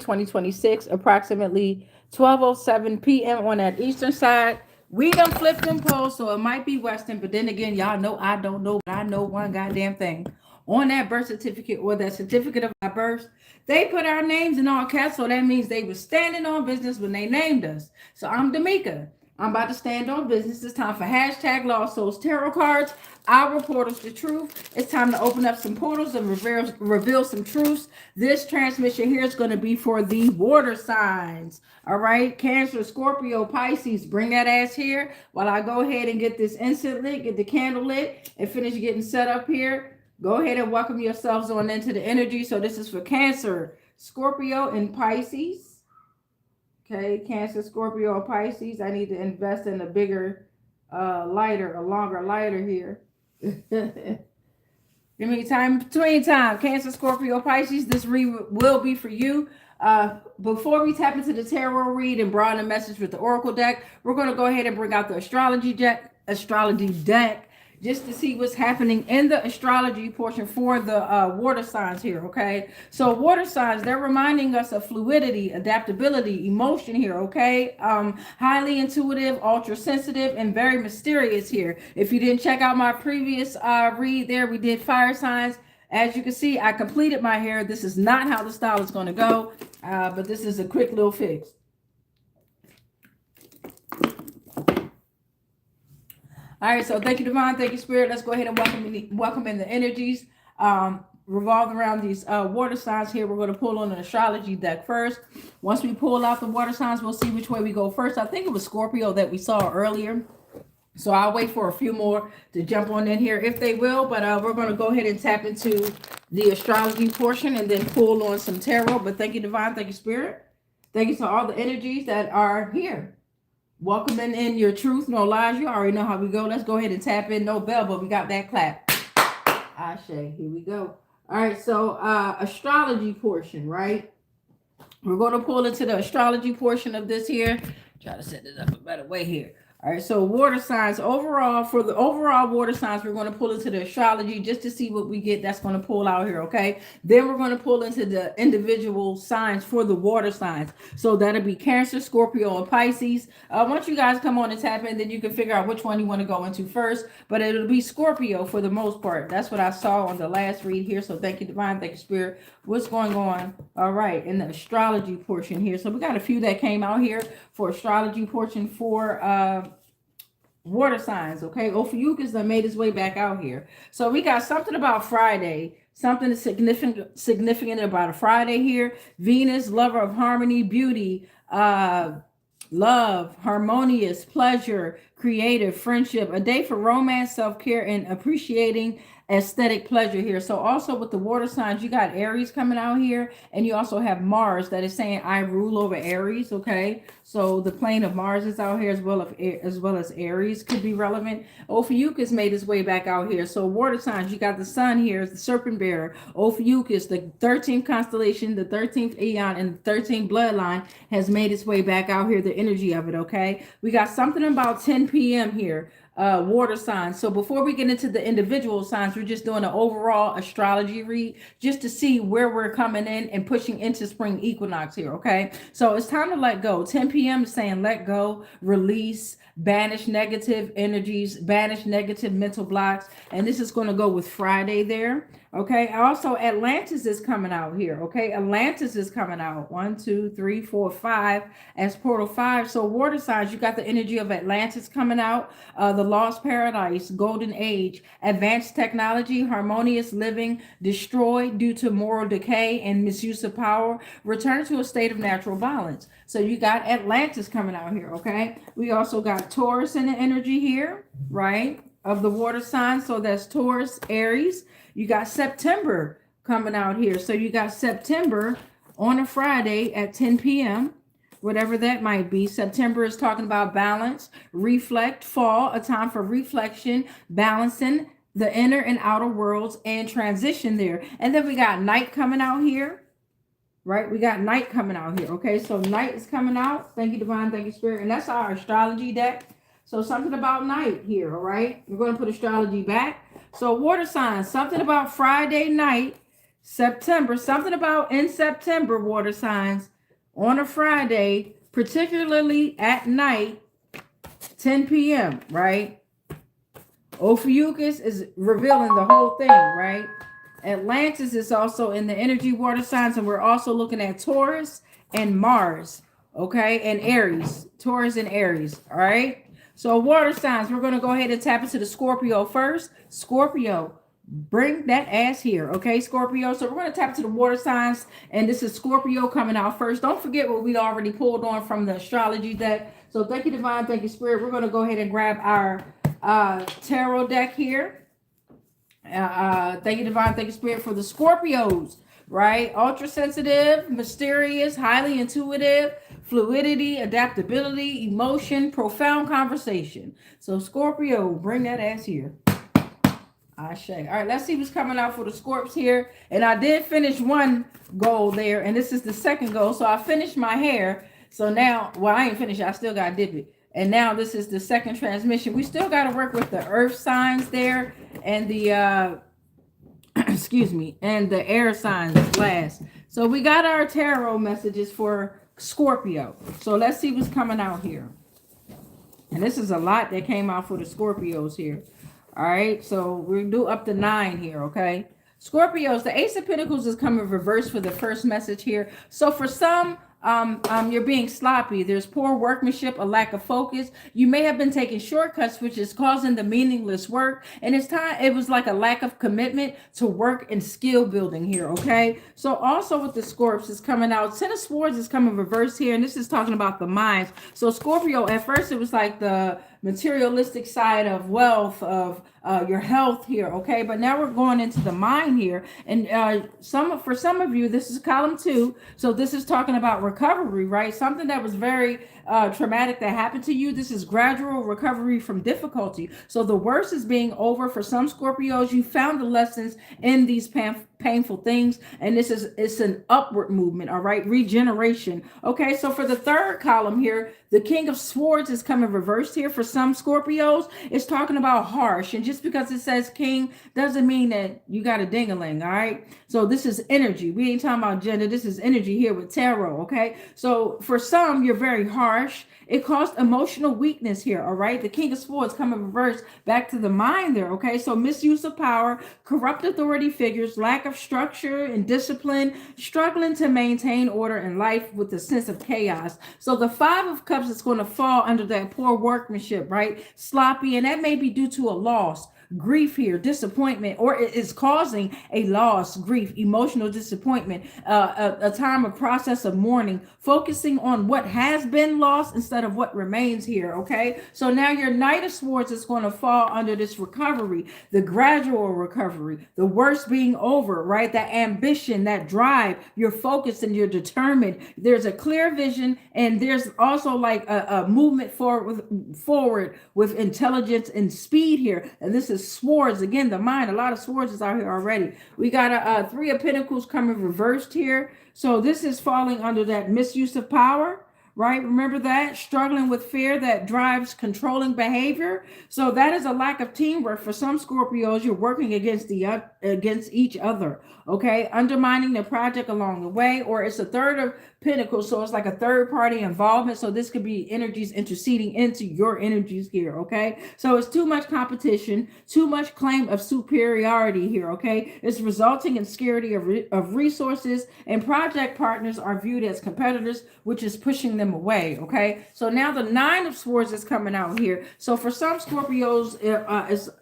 2026, approximately 12:07 p.m. on that eastern side. We done flipped them poles, so it might be western, but then again, y'all know I don't know, but I know one goddamn thing. On that birth certificate or that certificate of my birth, they put our names in all caps, so that means they were standing on business when they named us. So I'm D'Amica. I'm about to stand on business. It's time for hashtag Lost Souls Tarot cards. Our portals to truth. It's time to open up some portals and reveal some truths. This transmission here is going to be for the water signs. All right, Cancer, Scorpio, Pisces, bring that ass here while I go ahead and get this incense lit, get the candle lit, and finish getting set up here. Go ahead and welcome yourselves on into the energy. So this is for Cancer, Scorpio, and Pisces. Okay, Cancer, Scorpio, and Pisces. I need to invest in a bigger lighter, a longer lighter here. Give me time between time. Cancer, Scorpio, Pisces. This read will be for you. Before we tap into the tarot read and broaden the message with the oracle deck, we're going to go ahead and bring out the astrology deck just to see what's happening in the astrology portion for the water signs here. Okay, so water signs, they're reminding us of fluidity, adaptability, emotion here. Okay, highly intuitive, ultra sensitive, and very mysterious here. If you didn't check out my previous read there, we did fire signs. As you can see, I completed my hair. This is not how the style is going to go, but this is a quick little fix. All right, so thank you, Divine. Thank you, Spirit. Let's go ahead and welcome in the energies revolved around these water signs here. We're going to pull on an astrology deck first. Once we pull out the water signs, we'll see which way we go first. I think it was Scorpio that we saw earlier. So I'll wait for a few more to jump on in here if they will. But we're going to go ahead and tap into the astrology portion and then pull on some tarot. But thank you, Divine. Thank you, Spirit. Thank you to all the energies that are here. Welcoming in your truth, no lies. You already know how we go. Let's go ahead and tap in. No bell, but we got that clap. Ashe. Here we go. All right. So astrology portion, right? We're going to pull into the astrology portion of this here. Try to set this up a better way here. All right, so water signs overall, for the overall water signs, we're going to pull into the astrology just to see what we get. That's going to pull out here, okay? Then we're going to pull into the individual signs for the water signs. So that'll be Cancer, Scorpio, and Pisces. Once you guys come on and tap in, then you can figure out which one you want to go into first. But it'll be Scorpio for the most part. That's what I saw on the last read here. So thank you, Divine. Thank you, Spirit. What's going on? All right, in the astrology portion here. So we got a few that came out here for astrology portion for water signs. Okay, Ophiuchus that made his way back out here. So we got something about Friday, something significant about a Friday here. Venus, lover of harmony, beauty, love, harmonious, pleasure, creative, friendship, a day for romance, self-care, and appreciating aesthetic pleasure here. So also with the water signs, you got Aries coming out here, and you also have Mars that is saying I rule over Aries. Okay, so the plane of Mars is out here as well as Aries could be relevant. Ophiuchus made his way back out here. So water signs, you got the sun here as the serpent bearer. Ophiuchus, the 13th constellation, the 13th eon, and the 13th bloodline has made its way back out here, the energy of it. Okay, we got something about 10 p.m. here. Water signs. So before we get into the individual signs, we're just doing an overall astrology read just to see where we're coming in and pushing into spring equinox here. Okay, so it's time to let go. 10 p.m. is saying let go, release, banish negative energies, banish negative mental blocks, and this is going to go with Friday there. Okay, also Atlantis is coming out here. Okay, Atlantis is coming out 1, 2, 3, 4, 5 as portal 5. So water signs, you got the energy of Atlantis coming out, the lost paradise, golden age, advanced technology, harmonious living, destroyed due to moral decay and misuse of power, return to a state of natural balance. So you got Atlantis coming out here. Okay, we also got Taurus in the energy here, right, of the water sign. So that's Taurus, Aries. You got September coming out here. So you got September on a Friday at 10 p.m., whatever that might be. September is talking about balance, reflect, fall, a time for reflection, balancing the inner and outer worlds, and transition there. And then we got night coming out here, right? We got night coming out here. Okay, so night is coming out. Thank you, Divine. Thank you, Spirit. And that's our astrology deck. So something about night here, all right? We're going to put astrology back. So water signs, something about Friday night, September, something about in September, water signs, on a Friday, particularly at night, 10 p.m., right? Ophiuchus is revealing the whole thing, right? Atlantis is also in the energy water signs, and we're also looking at Taurus and Mars, okay? And Aries, Taurus and Aries, all right? So water signs, we're going to go ahead and tap into the Scorpio first. Scorpio, bring that ass here, okay, Scorpio? So we're going to tap into the water signs, and this is Scorpio coming out first. Don't forget what we already pulled on from the astrology deck. So thank you, Divine. Thank you, Spirit. We're going to go ahead and grab our tarot deck here. Thank you, Divine. Thank you, Spirit, for the Scorpios, right? Ultra sensitive, mysterious, highly intuitive, fluidity, adaptability, emotion, profound conversation. So Scorpio, bring that ass here. Ashe. All right, let's see what's coming out for the Scorps here. And I did finish one goal there, and this is the second goal. So I finished my hair. So now, well, I ain't finished. I still got to dip it. And now this is the second transmission. We still got to work with the earth signs there and the, excuse me, and the air signs last. So we got our tarot messages for Scorpio. So let's see what's coming out here. And this is a lot that came out for the Scorpios here. All right, so we'll do up to 9 here, okay? Scorpios, the Ace of Pentacles is coming reverse for the first message here. So for some, you're being sloppy. There's poor workmanship, a lack of focus. You may have been taking shortcuts, which is causing the meaningless work. And it was like a lack of commitment to work and skill building here, okay? So also with the Scorps is coming out. Ten of Swords is coming reverse here, and this is talking about the minds. So Scorpio, at first it was like the materialistic side of wealth, of your health here, okay? But now we're going into the mind here, and for some of you, this is column 2. So this is talking about recovery, right? Something that was very traumatic that happened to you. This is gradual recovery from difficulty. So the worst is being over for some Scorpios. You found the lessons in these painful things, and it's an upward movement, all right? Regeneration. Okay, so for the third column here, the King of Swords is coming reversed here for some Scorpios. It's talking about harsh, and just because it says king doesn't mean that you got a ding-a-ling, all right? So this is energy. We ain't talking about gender. This is energy here with tarot, okay? So for some, you're very harsh. It caused emotional weakness here, all right? The King of Swords coming reverse back to the mind there, okay? So misuse of power, corrupt authority figures, lack of structure and discipline, struggling to maintain order in life with a sense of chaos. So the Five of Cups is going to fall under that poor workmanship, right? Sloppy, and that may be due to a loss. Grief here, disappointment, or it is causing a loss, grief, emotional disappointment, a time of process of mourning, focusing on what has been lost instead of what remains here, okay? So now your Knight of Swords is going to fall under this recovery, the gradual recovery, the worst being over, right? That ambition, that drive, you're focused and you're determined. There's a clear vision, and there's also like a movement forward with intelligence and speed here. And this is swords again, the mind. A lot of swords is out here already. We got a 3 of Pentacles coming reversed here. So this is falling under that misuse of power, right? Remember that struggling with fear that drives controlling behavior. So that is a lack of teamwork for some Scorpios. You're working against each other, okay? Undermining the project along the way, or it's a 3rd of Pentacles, so it's like a third party involvement. So this could be energies interceding into your energies here, okay? So it's too much competition, too much claim of superiority here, okay? It's resulting in scarcity of resources, and project partners are viewed as competitors, which is pushing them away, okay? So now the 9 of Swords is coming out here. So for some Scorpios,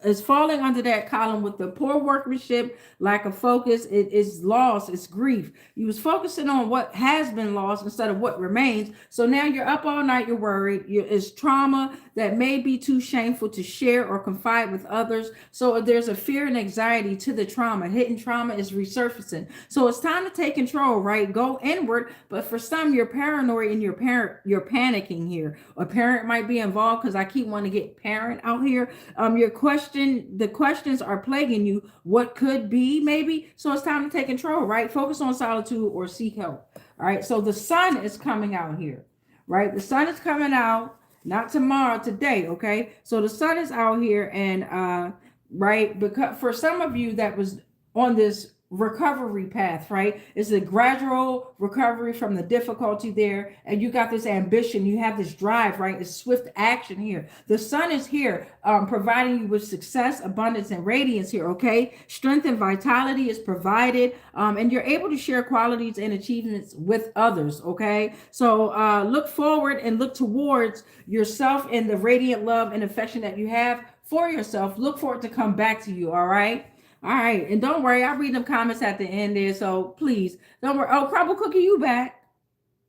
it's falling under that column with the poor workmanship, lack of focus. It is loss, it's grief. You was focusing on what has been lost instead of what remains. So now you're up all night, you're worried. It's trauma that may be too shameful to share or confide with others. So there's a fear and anxiety to the trauma. Hidden trauma is resurfacing. So it's time to take control, right? Go inward. But for some, you're paranoid and you're panicking here. A parent might be involved, because I keep wanting to get parent out here. The questions are plaguing you. What could be, maybe? So it's time to take control, right? Focus on solitude or seek help. All right. So the sun is coming out here, right? The sun is coming out. Not tomorrow, today, okay? So the sun is out here, and right, because for some of you that was on this recovery path, right? It's a gradual recovery from the difficulty there. And you got this ambition, you have this drive, right? It's swift action here. The sun is here, providing you with success, abundance, and radiance here, okay? Strength and vitality is provided, and you're able to share qualities and achievements with others, okay? So look forward and look towards yourself and the radiant love and affection that you have for yourself. Look for it to come back to you, all right? All right, and don't worry, I'll read them comments at the end there, so please don't worry. Oh, Crumble Cookie, you back?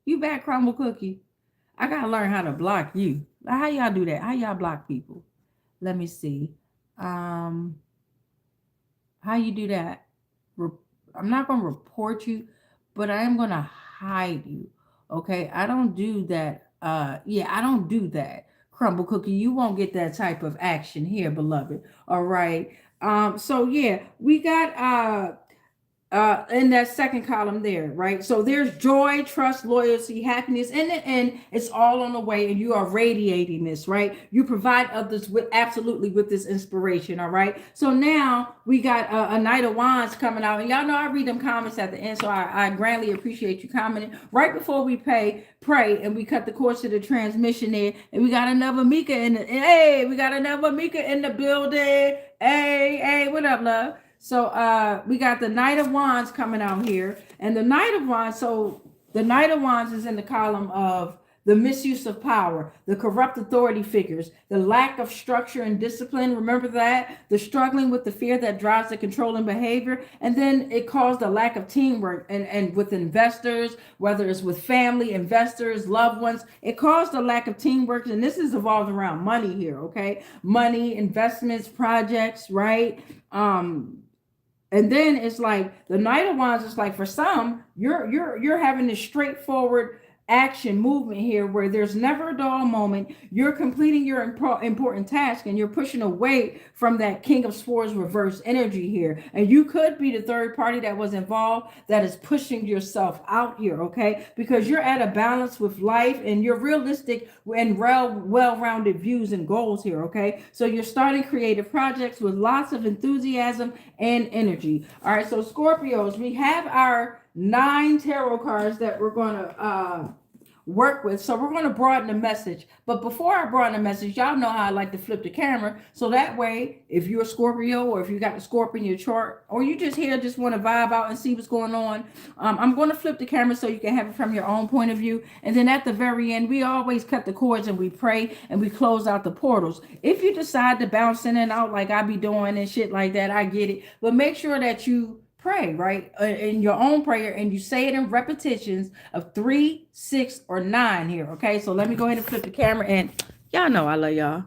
You back, Crumble Cookie? I gotta learn how to block you. How y'all do that? How y'all block people? Let me see. Um, how you do that? I'm not gonna report you, but I am gonna hide you. Okay, I don't do that. Yeah, I don't do that. Crumble Cookie, you won't get that type of action here, beloved. All right. So yeah, we got in that second column there, right? So there's joy, trust, loyalty, happiness. In the end, it's all on the way, and you are radiating this, right? You provide others with absolutely with this inspiration, all right? So now we got a Knight of Wands coming out, and y'all know I read them comments at the end, so I grandly appreciate you commenting. Right before we pray, and we cut the course to the transmission there, and we got another Mika in the, hey, we got another Mika in the building. Hey, what up, love? So we got the Knight of Wands coming out here. And the Knight of Wands, so the Knight of Wands is in the column of the misuse of power, the corrupt authority figures, the lack of structure and discipline. Remember that? The struggling with the fear that drives the controlling behavior. And then it caused a lack of teamwork and with investors, whether it's with family, investors, loved ones. It caused a lack of teamwork. And this is evolved around money here, okay? Money, investments, projects, right? And then it's like the Knight of Wands is like, for some, you're having this straightforward action movement here where there's never a dull moment. You're completing your important task, and you're pushing away from that King of Swords reverse energy here. And you could be the third party that was involved that is pushing yourself out here, okay? Because you're at a balance with life, and you're realistic and well-rounded views and goals here, okay? So you're starting creative projects with lots of enthusiasm and energy. All right, so Scorpios, we have our 9 tarot cards that we're going to work with. So we're going to broaden the message. But before I broaden the message, y'all know how I like to flip the camera. So that way, if you're a Scorpio, or if you got a Scorpio in your chart, or you just want to vibe out and see what's going on, I'm going to flip the camera so you can have it from your own point of view. And then at the very end, we always cut the cords and we pray and we close out the portals. If you decide to bounce in and out like I be doing and shit like that, I get it. But make sure that you pray, right, in your own prayer, and you say it in repetitions of 3, 6, or 9 here, okay? So let me go ahead and flip the camera, and y'all know I love y'all.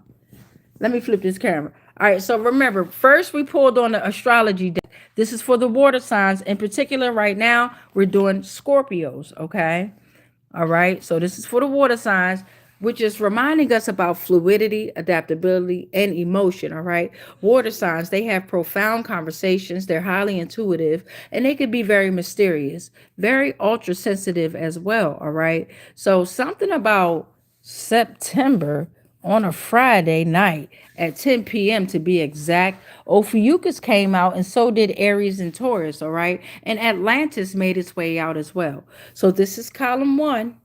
Let me flip this camera. All right, so remember, first we pulled on the astrology deck. This is for the water signs. In particular, right now, we're doing Scorpios, okay? All right, so this is for the water signs, which is reminding us about fluidity, adaptability, and emotion, all right? Water signs, they have profound conversations. They're highly intuitive, and they could be very mysterious, very ultra-sensitive as well, all right? So something about September on a Friday night at 10 p.m. to be exact, Ophiuchus came out, and so did Aries and Taurus, all right? And Atlantis made its way out as well. So this is column 1.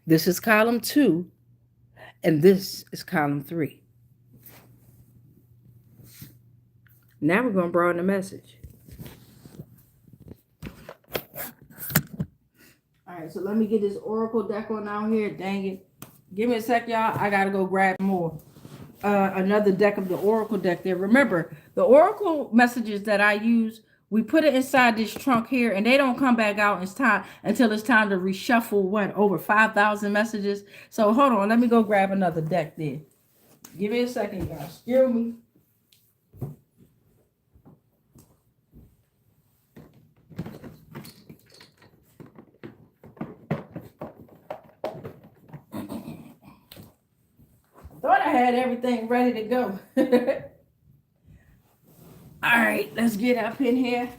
This is column 2, and this is column 3. Now we're going to broaden the message. All right, so let me get this oracle deck on out here. Dang it. Give me a sec, y'all. I got to go grab more. Another deck of the oracle deck there. Remember, the oracle messages that I use, we put it inside this trunk here, and they don't come back out until it's time to reshuffle over 5,000 messages. So hold on, let me go grab another deck there. Give me a second, guys. Excuse me. Thought I had everything ready to go. All right, let's get up in here.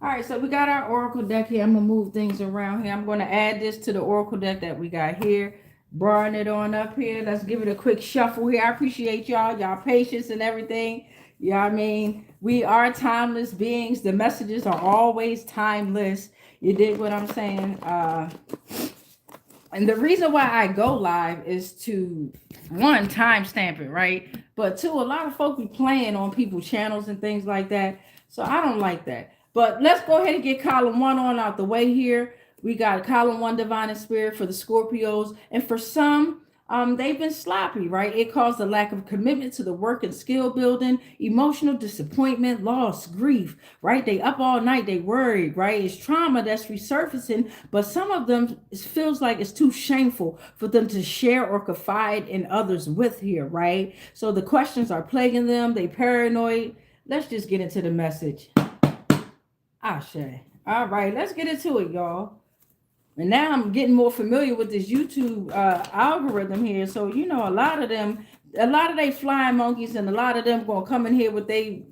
All right, so we got our oracle deck here. I'm going to move things around here. I'm going to add this to the oracle deck that we got here. Broaden it on up here. Let's give it a quick shuffle here. I appreciate y'all patience and everything. Yeah, I mean, we are timeless beings. The messages are always timeless. You dig what I'm saying? And the reason why I go live is to, one, timestamp it, right? But two, a lot of folks be playing on people's channels and things like that. So I don't like that. But let's go ahead and get column one on out the way here. We got column one, divine and spirit, for the Scorpios. And for some, they've been sloppy, right? It caused a lack of commitment to the work and skill building, emotional disappointment, loss, grief, right? They up all night, they worried, right? It's trauma that's resurfacing, but some of them, it feels like it's too shameful for them to share or confide in others with here, right? So the questions are plaguing them, they paranoid. Let's just get into the message. Ashe. All right, let's get into it, y'all. And now I'm getting more familiar with this YouTube algorithm here. So, you know, a lot of they flying monkeys, and a lot of them gonna come in here with they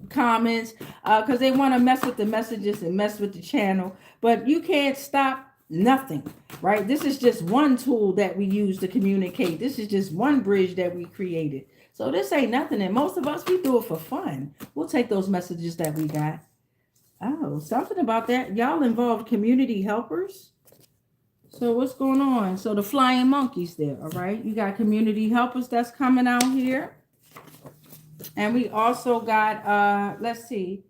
comments because they want to mess with the messages and mess with the channel. But you can't stop nothing, right? This is just one tool that we use to communicate. This is just one bridge that we created. So this ain't nothing. And most of us, we do it for fun. We'll take those messages that we got. Oh, something about that. Y'all involved community helpers. So what's going on? So the flying monkeys there, all right? You got community helpers that's coming out here. And we also got, let's see,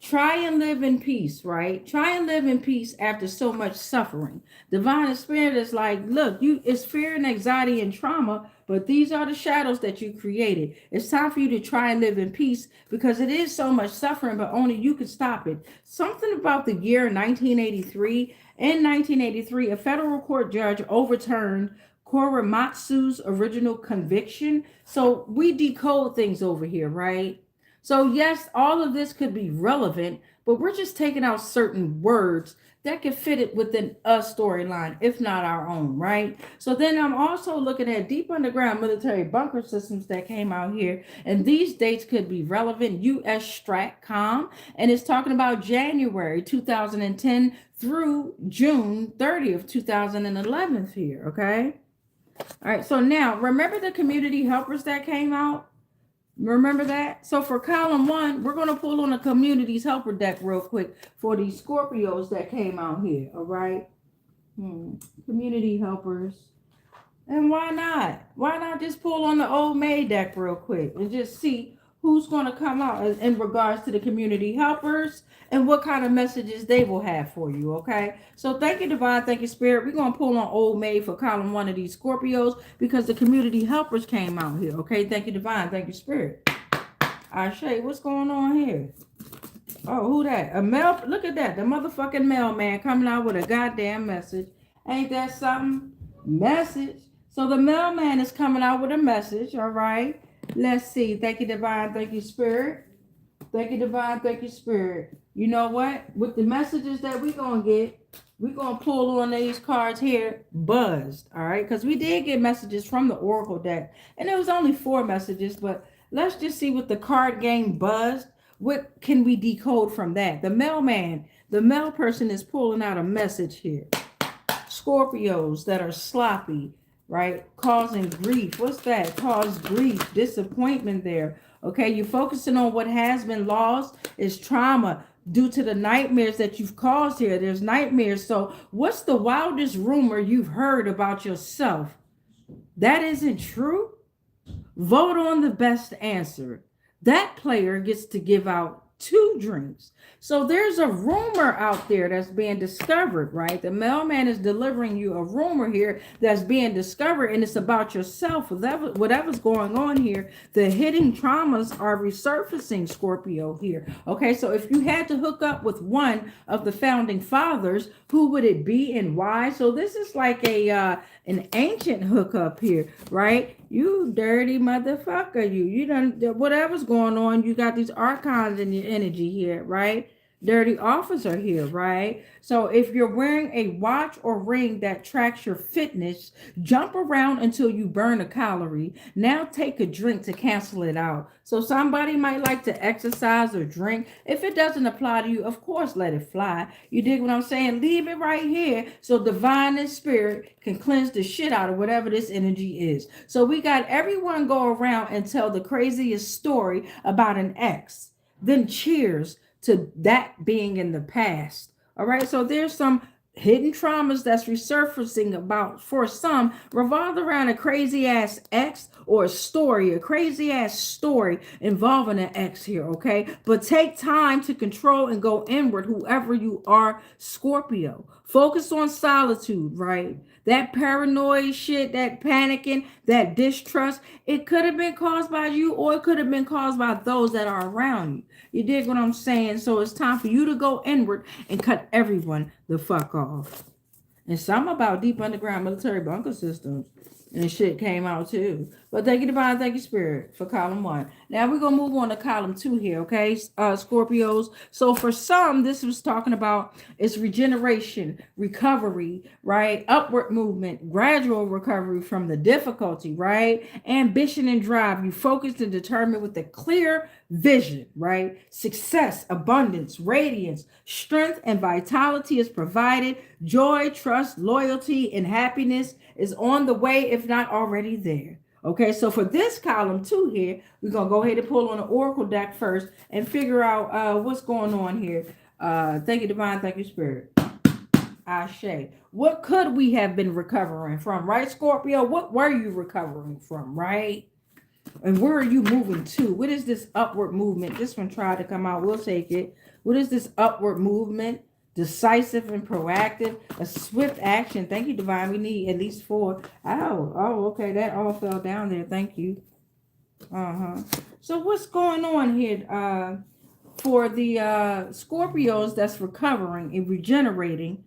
try and live in peace, right? Try and live in peace after so much suffering. Divine Spirit is like, look, it's fear and anxiety and trauma, but these are the shadows that you created. It's time for you to try and live in peace because it is so much suffering, but only you can stop it. Something about the year 1983. In 1983, a federal court judge overturned Korematsu's original conviction. So we decode things over here, right? So yes, all of this could be relevant, but we're just taking out certain words that could fit it within a storyline, if not our own, right? So then I'm also looking at deep underground military bunker systems that came out here, and these dates could be relevant. US Stratcom, and it's talking about January 2010 through June 30th, 2011 here, okay? All right, so now remember the community helpers that came out? Remember that? So for column one, we're going to pull on a communities helper deck real quick for these Scorpios that came out here. All right. Community helpers. And why not? Why not just pull on the old maid deck real quick and just see who's going to come out in regards to the community helpers and what kind of messages they will have for you, okay? So thank you, Divine. Thank you, Spirit. We're going to pull on Old Maid for column one of these Scorpios because the community helpers came out here, okay? Thank you, Divine. Thank you, Spirit. Ashe, what's going on here? Oh, who that? A mail? Look at that. The motherfucking mailman coming out with a goddamn message. Ain't that something? Message. So the mailman is coming out with a message, all right? Let's see. Thank you, Divine. Thank you, Spirit. Thank you, Divine. Thank you, Spirit. You know what? With the messages that we're going to get, we're going to pull on these cards here, buzzed, all right? Because we did get messages from the Oracle deck, and it was only 4 messages, but let's just see what the card game buzzed. What can we decode from that? The mailman, the mail person is pulling out a message here. Scorpios that are sloppy, right? Causing grief. What's that? Cause grief, disappointment there. Okay, you're focusing on what has been lost. Is trauma due to the nightmares that you've caused here. There's nightmares. So what's the wildest rumor you've heard about yourself? That isn't true? Vote on the best answer. That player gets to give out 2 drinks. So there's a rumor out there that's being discovered, right? The mailman is delivering you a rumor here that's being discovered, and it's about yourself. Whatever's going on here, the hidden traumas are resurfacing, Scorpio here. Okay, so if you had to hook up with one of the founding fathers, who would it be and why? So this is like an ancient hookup here, right? You dirty motherfucker, you done whatever's going on. You got these archons in your energy here, right? Dirty offers are here, right? So if you're wearing a watch or ring that tracks your fitness, jump around until you burn a calorie. Now take a drink to cancel it out. So somebody might like to exercise or drink. If it doesn't apply to you, of course, let it fly. You dig what I'm saying? Leave it right here so divine and spirit can cleanse the shit out of whatever this energy is. So we got everyone go around and tell the craziest story about an ex. Then cheers to that being in the past. All right. So there's some hidden traumas that's resurfacing about for some revolved around a crazy ass ex or a crazy ass story involving an ex here. Okay. But take time to control and go inward, whoever you are, Scorpio. Focus on solitude, right? That paranoid shit, that panicking, that distrust, it could have been caused by you or it could have been caused by those that are around you. You dig what I'm saying? So it's time for you to go inward and cut everyone the fuck off. And some about deep underground military bunker systems and shit came out too. But thank you, divine, thank you, spirit, for column 1. Now we're gonna move on to column 2 here, okay, Scorpios. So for some, this was talking about it's regeneration, recovery, right? Upward movement, gradual recovery from the difficulty, right? Ambition and drive. You focused and determined with a clear vision, right? Success, abundance, radiance, strength, and vitality is provided. Joy, trust, loyalty, and happiness is on the way, if not already there. Okay, so for this column 2 here, we're going to go ahead and pull on the Oracle deck first and figure out what's going on here. Thank you, divine. Thank you, spirit. Ashe. What could we have been recovering from, right, Scorpio? What were you recovering from, right? And where are you moving to? What is this upward movement? This one tried to come out. We'll take it. What is this upward movement? Decisive and proactive, a swift action. Thank you, divine. We need at least 4. Oh, okay. That all fell down there. Thank you. So what's going on here for the Scorpios that's recovering and regenerating?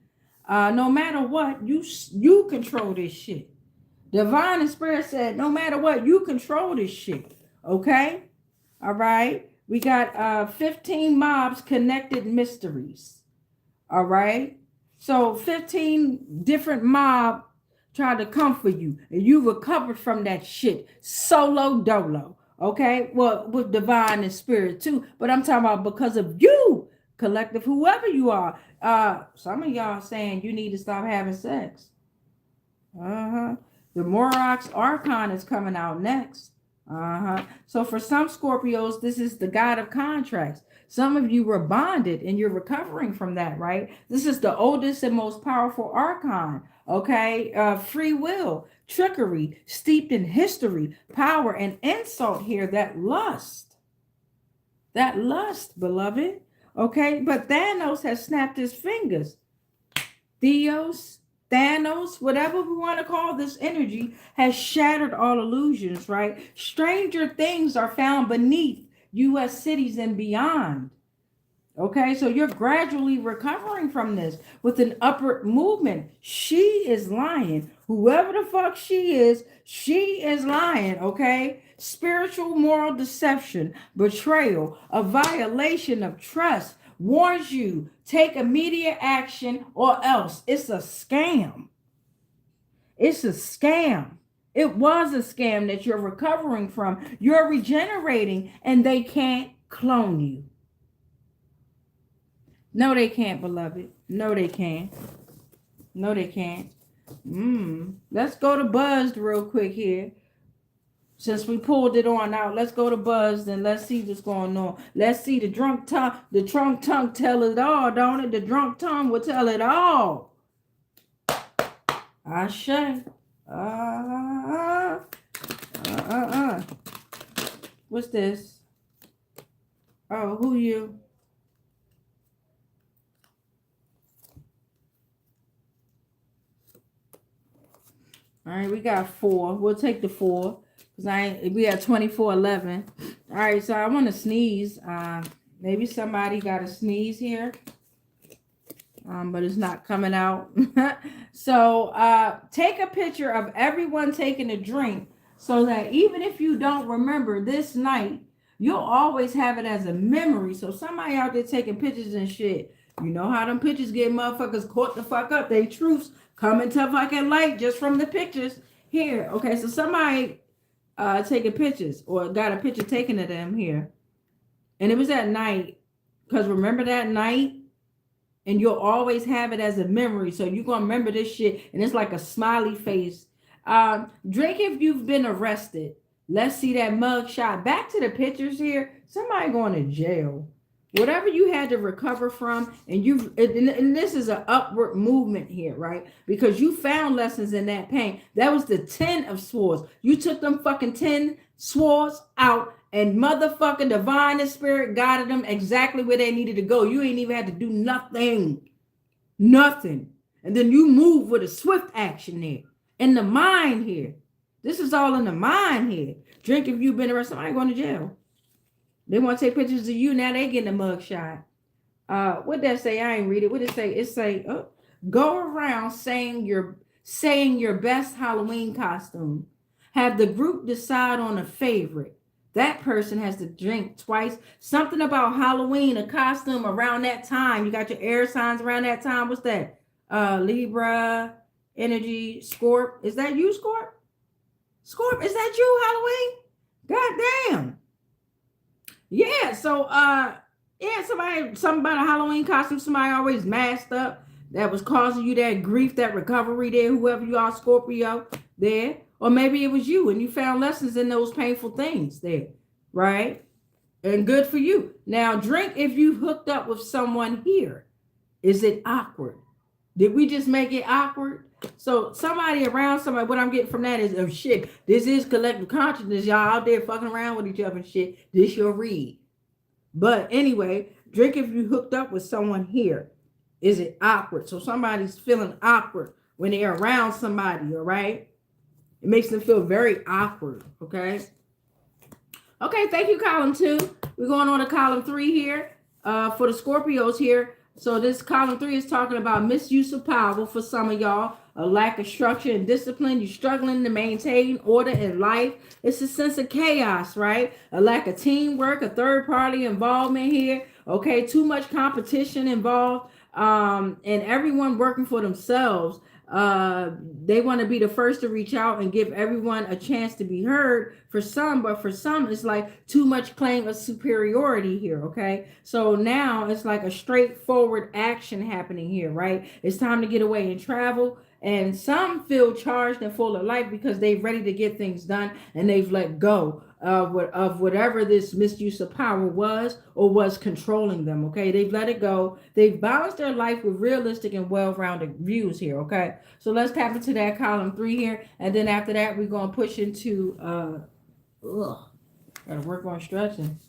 No matter what, you control this shit. Divine and spirit said, no matter what, you control this shit. Okay? All right. We got 15 mobs connected mysteries. All right. So 15 different mob tried to come for you and you recovered from that shit solo dolo. Okay. Well, with divine and spirit too. But I'm talking about because of you, collective, whoever you are. Some of y'all saying you need to stop having sex. The Morox Archon is coming out next. So for some Scorpios, this is the God of contracts. Some of you were bonded and you're recovering from that, right? This is the oldest and most powerful archon, okay? Free will, trickery, steeped in history, power, and insult here, that lust, beloved, okay? But Thanos has snapped his fingers. Thanos, whatever we want to call this energy, has shattered all illusions, right? Stranger things are found beneath U.S. cities and beyond. Okay, so you're gradually recovering from this with an upward movement. She is lying. Whoever the fuck she is lying, okay? Spiritual moral deception, betrayal, a violation of trust, warns you, take immediate action or else. It's a scam. It's a scam. It was a scam that you're recovering from. You're regenerating and they can't clone you. No, they can't, beloved. No, they can't. No, they can't. Let's go to Buzzed real quick here. Since we pulled it on out, let's go to Buzzed and let's see what's going on. Let's see the drunk tongue. The drunk tongue tell it all, don't it? The drunk tongue will tell it all. Ashe. What's this? Oh, who you? All right, we got 4. We'll take the 4 because we have 2411. All right, so I want to sneeze. Maybe somebody got a sneeze here. But it's not coming out. So take a picture of everyone taking a drink so that even if you don't remember this night, you'll always have it as a memory. So somebody out there taking pictures and shit, you know how them pictures get motherfuckers caught the fuck up. They truths coming to fucking light just from the pictures here. Okay, so somebody taking pictures or got a picture taken of them here. And it was at night. Because remember that night? And you'll always have it as a memory. So you're going to remember this shit. And it's like a smiley face. Drink if you've been arrested. Let's see that mug shot. Back to the pictures here. Somebody going to jail. Whatever you had to recover from, and this is an upward movement here, right? Because you found lessons in that pain. That was the 10 of swords. You took them fucking 10 swords out, and motherfucking divine and spirit guided them exactly where they needed to go. You ain't even had to do nothing. Nothing. And then you move with a swift action there. In the mind here. This is all in the mind here. Drink if you've been arrested. Somebody going to jail. They want to take pictures of you. Now they getting a mug shot. What that say? I ain't read it. What it say? It say, go around saying your best Halloween costume. Have the group decide on a favorite. That person has to drink twice. Something about Halloween, a costume around that time. You got your air signs around that time. What's that? Libra, energy, Scorp. Is that you, Scorp? Scorp, is that you, Halloween? God damn. Yeah, so something about a Halloween costume, somebody always masked up that was causing you that grief, that recovery there, whoever you are, Scorpio there. Or maybe it was you and you found lessons in those painful things there, right? And good for you. Now, drink if you hooked up with someone here. Is it awkward? Did we just make it awkward? So somebody around somebody, what I'm getting from that is, oh shit, this is collective consciousness. Y'all out there fucking around with each other and shit. This your read. But anyway, drink if you hooked up with someone here. Is it awkward? So somebody's feeling awkward when they're around somebody, all right? It makes them feel very awkward, okay? Okay, thank you, column 2. We're going on to column 3 here for the Scorpios here. So this column 3 is talking about misuse of power for some of y'all, a lack of structure and discipline. You're struggling to maintain order in life. It's a sense of chaos, right? A lack of teamwork, a third party involvement here. Okay, too much competition involved, and everyone working for themselves. They want to be the first to reach out and give everyone a chance to be heard for some, but for some it's like too much claim of superiority here. Okay, so now it's like a straightforward action happening here, right? It's time to get away and travel, and some feel charged and full of life because they're ready to get things done and they've let go of whatever this misuse of power was or was controlling them. Okay, they've let it go. They've balanced their life with realistic and well-rounded views here. Okay, so let's tap into that column 3 here, and then after that we're going to push into gotta work on stretching.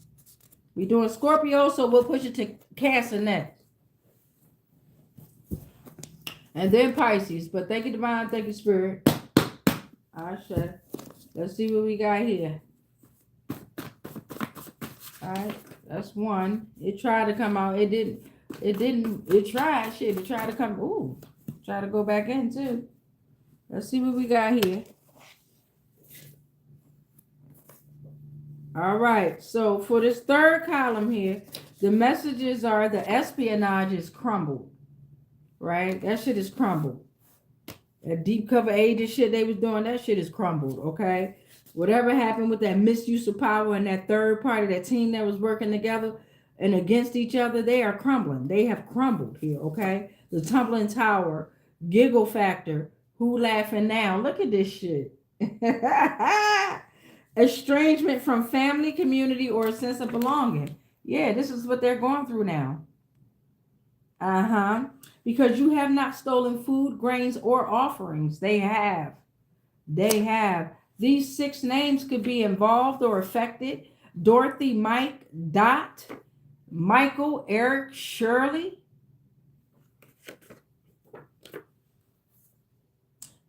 We're doing Scorpio, so we'll push it to Cancer next, and then Pisces. But thank you, divine. Thank you, spirit. I shut. Let's see what we got here. All right, that's one. It tried to come out. It didn't. It tried. Shit, it tried to come. Ooh, try to go back in too. Let's see what we got here. All right, so for this third column here, the messages are the espionage is crumbled. Right? That shit is crumbled. That deep cover agent shit they was doing, that shit is crumbled, okay? Whatever happened with that misuse of power and that third party, that team that was working together and against each other, they are crumbling. They have crumbled here, okay? The tumbling tower, giggle factor, who laughing now? Look at this shit. Estrangement from family, community, or a sense of belonging. Yeah, this is what they're going through now. Because you have not stolen food, grains, or offerings. They have. These 6 names could be involved or affected. Dorothy, Mike, Dot, Michael, Eric, Shirley.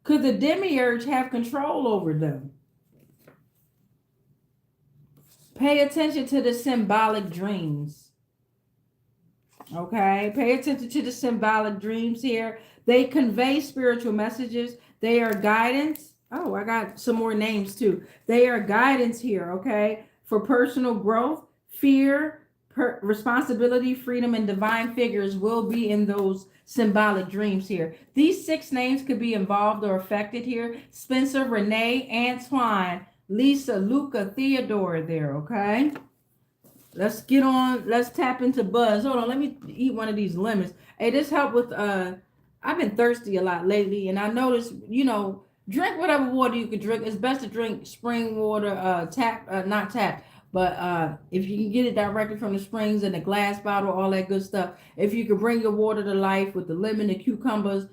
Could the demiurge have control over them? Pay attention to the symbolic dreams. Okay, pay attention to the symbolic dreams here. They convey spiritual messages. They are guidance. Oh, I got some more names too. They are guidance here, okay, for personal growth, fear, responsibility, freedom, and divine figures will be in those symbolic dreams here. These 6 names could be involved or affected here. Spencer, Renee, Antoine, Lisa, Luca, Theodore there, okay? Let's get on. Let's tap into Buzz. Hold on. Let me eat one of these lemons. Hey, this helped with, I've been thirsty a lot lately, and I noticed, you know, drink whatever water you could drink. It's best to drink spring water, not tap, but if you can get it directly from the springs in a glass bottle, all that good stuff. If you could bring your water to life with the lemon, the cucumbers,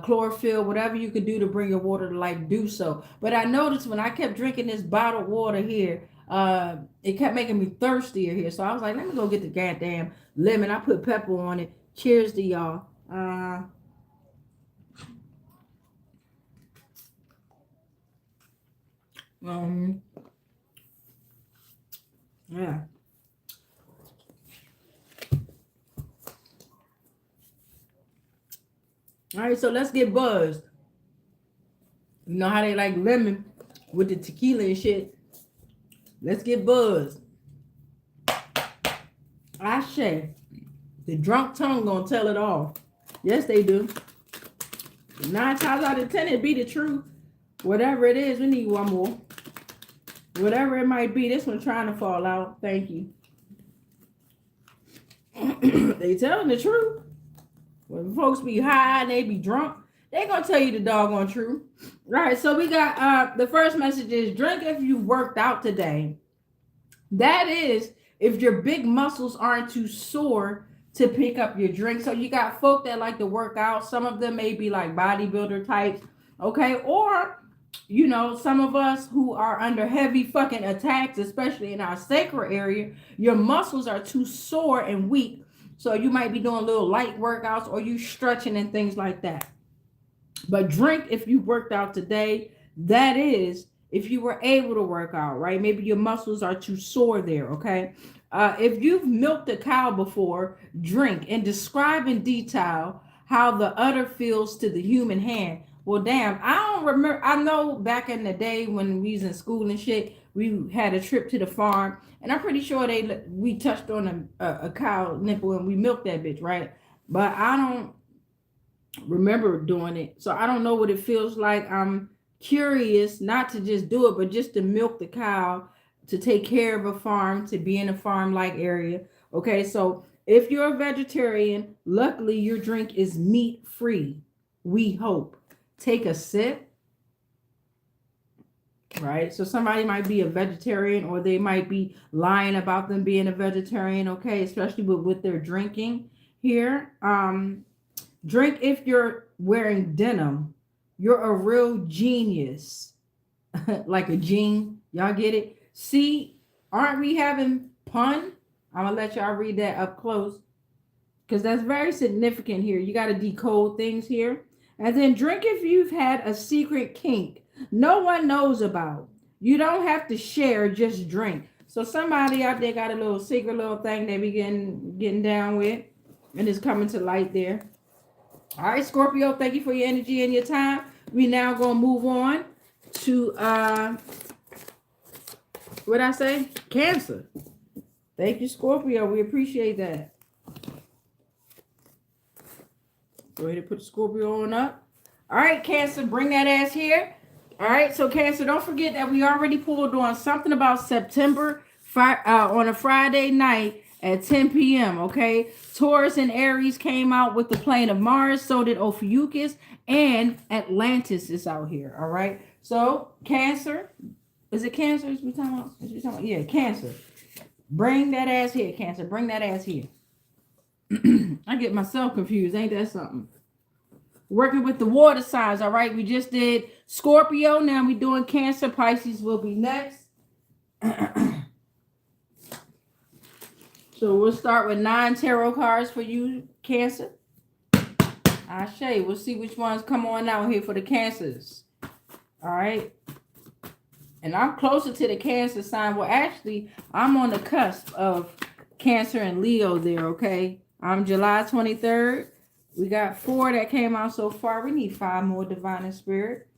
chlorophyll, whatever you could do to bring your water to life, do so. But I noticed when I kept drinking this bottled water here, it kept making me thirstier here. So I was like, let me go get the goddamn lemon. I put pepper on it. Cheers to y'all. Yeah. All right, so let's get buzzed. You know how they like lemon with the tequila and shit. Let's get buzzed. Ashe. The drunk tongue gonna tell it all. Yes, they do. 9 times out of 10, it be the truth. Whatever it is, we need one more. Whatever it might be, this one trying to fall out. Thank you. They telling the truth. When folks be high and they be drunk, they gonna tell you the doggone truth. Right, so we got the first message is drink if you worked out today. That is if your big muscles aren't too sore to pick up your drink. So you got folk that like to work out. Some of them may be like bodybuilder types, okay? Or, you know, some of us who are under heavy fucking attacks, especially in our sacral area, your muscles are too sore and weak. So you might be doing little light workouts or you stretching and things like that. But drink if you worked out today. That is if you were able to work out, right? Maybe your muscles are too sore there, okay? If you've milked a cow before, drink and describe in detail how the udder feels to the human hand. Well, damn, I don't remember. I know back in the day when we was in school and shit, we had a trip to the farm, and I'm pretty sure we touched on a cow nipple and we milked that bitch, right? But I don't remember doing it, so I don't know what it feels like. I'm curious not to just do it, but just to milk the cow, to take care of a farm, to be in a farm-like area. Okay, so if you're a vegetarian, luckily your drink is meat-free. We hope. Take a sip. Right, so somebody might be a vegetarian or they might be lying about them being a vegetarian, okay, especially with their drinking here. Drink if you're wearing denim. You're a real genius. Like a gene. Y'all get it? See, aren't we having pun? I'm gonna let y'all read that up close because that's very significant here. You got to decode things here. And then drink if you've had a secret kink no one knows about. You don't have to share, just drink. So somebody out there got a little secret little thing they be getting down with, and it's coming to light there. All right, Scorpio, thank you for your energy and your time. We now gonna move on to what I say? Cancer. Thank you, Scorpio. We appreciate that. Go ahead and put the Scorpio on up. All right, Cancer, bring that ass here. All right, so Cancer, don't forget that we already pulled on something about September on a Friday night at 10 p.m., okay? Taurus and Aries came out with the plane of Mars, so did Ophiuchus, and Atlantis is out here, all right? So, Cancer, is it Cancer? Is we talking about? Yeah, Cancer. Bring that ass here, Cancer. Bring that ass here. I get myself confused. Ain't that something? Working with the water signs, all right? We just did Scorpio. Now we doing Cancer. Pisces will be next. So we'll start with 9 tarot cards for you, Cancer. Ashe. We'll see which ones come on out here for the Cancers. All right. And I'm closer to the Cancer sign. Well, actually, I'm on the cusp of Cancer and Leo there, okay? I'm July 23rd. We got 4 that came out so far. We need 5 more, Divine and Spirit.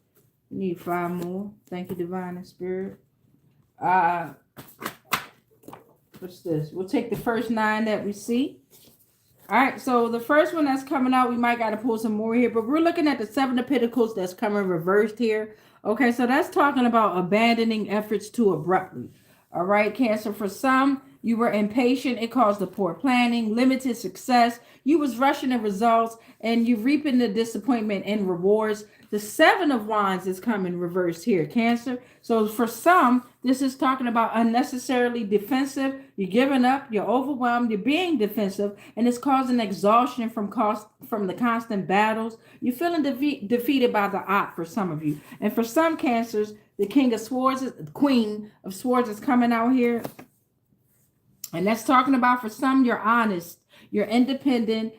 We need 5 more. Thank you, Divine and Spirit. What's this? We'll take the first 9 that we see. All right, so the first one that's coming out, we might got to pull some more here, but we're looking at the 7 of Pentacles that's coming reversed here. Okay, so that's talking about abandoning efforts too abruptly. All right, Cancer, for some, you were impatient. It caused the poor planning, limited success. You was rushing the results, and you reaping the disappointment and rewards. The 7 of Wands is coming reversed here, Cancer. So for some, this is talking about unnecessarily defensive. You're giving up, you're overwhelmed, you're being defensive, and it's causing exhaustion from the constant battles. You're feeling defeated by the odd for some of you. And for some Cancers, the Queen of Swords is coming out here. And that's talking about, for some, you're honest, you're independent,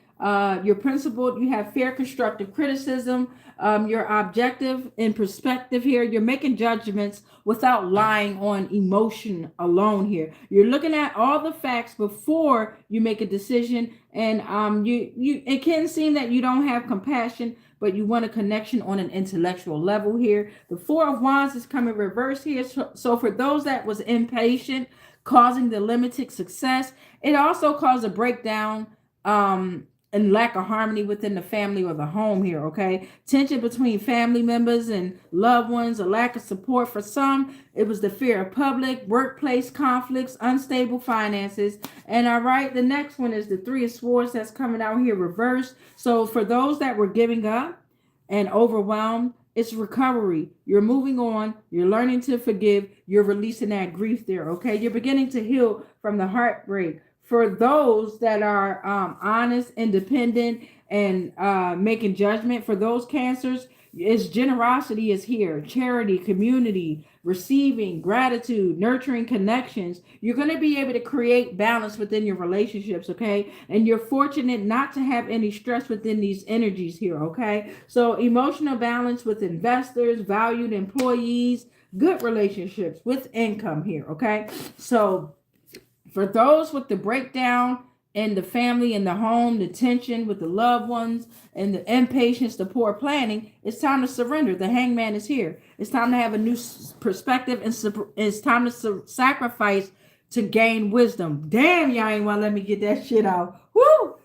you're principled, you have fair constructive criticism, you're objective in perspective here. You're making judgments without lying on emotion alone here. You're looking at all the facts before you make a decision, and it can seem that you don't have compassion, but you want a connection on an intellectual level here. The 4 of Wands is coming reverse here. So for those that was impatient, causing the limited success, it also caused a breakdown and lack of harmony within the family or the home here. Okay, tension between family members and loved ones, a lack of support. For some, it was the fear of public workplace conflicts, unstable finances. And all right, the next one is the 3 of Swords that's coming out here reversed. So for those that were giving up and overwhelmed, it's recovery. You're moving on. You're learning to forgive. You're releasing that grief there, okay? You're beginning to heal from the heartbreak. For those that are honest, independent, and making judgment, for those Cancers, it's generosity is here. Charity, community, receiving, gratitude, nurturing connections. You're going to be able to create balance within your relationships, okay? And you're fortunate not to have any stress within these energies here, okay? So emotional balance with investors, valued employees, good relationships with income here, okay? So for those with the breakdown in the family and the home, the tension with the loved ones, and the impatience, the poor planning, it's time to surrender. The Hangman is here. It's time to have a new perspective, and it's time to sacrifice to gain wisdom. Damn, y'all ain't want to let me get that shit out. Woo!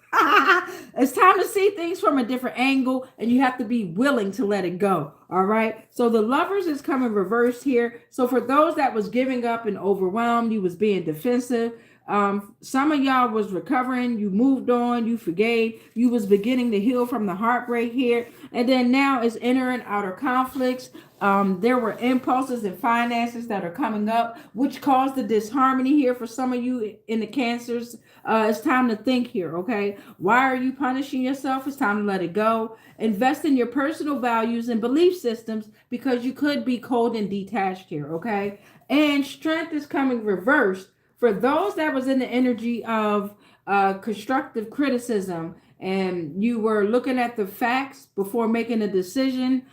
It's time to see things from a different angle, and you have to be willing to let it go. All right. So the Lovers is coming reversed here. So for those that was giving up and overwhelmed, you was being defensive. Some of y'all was recovering. You moved on. You forgave. You was beginning to heal from the heartbreak here. And then now it's entering outer conflicts. There were impulses and finances that are coming up, which caused the disharmony here for some of you in the Cancers. It's time to think here, okay? Why are you punishing yourself? It's time to let it go. Invest in your personal values and belief systems, because you could be cold and detached here, okay? And Strength is coming reversed. For those that was in the energy of constructive criticism, and you were looking at the facts before making a decision,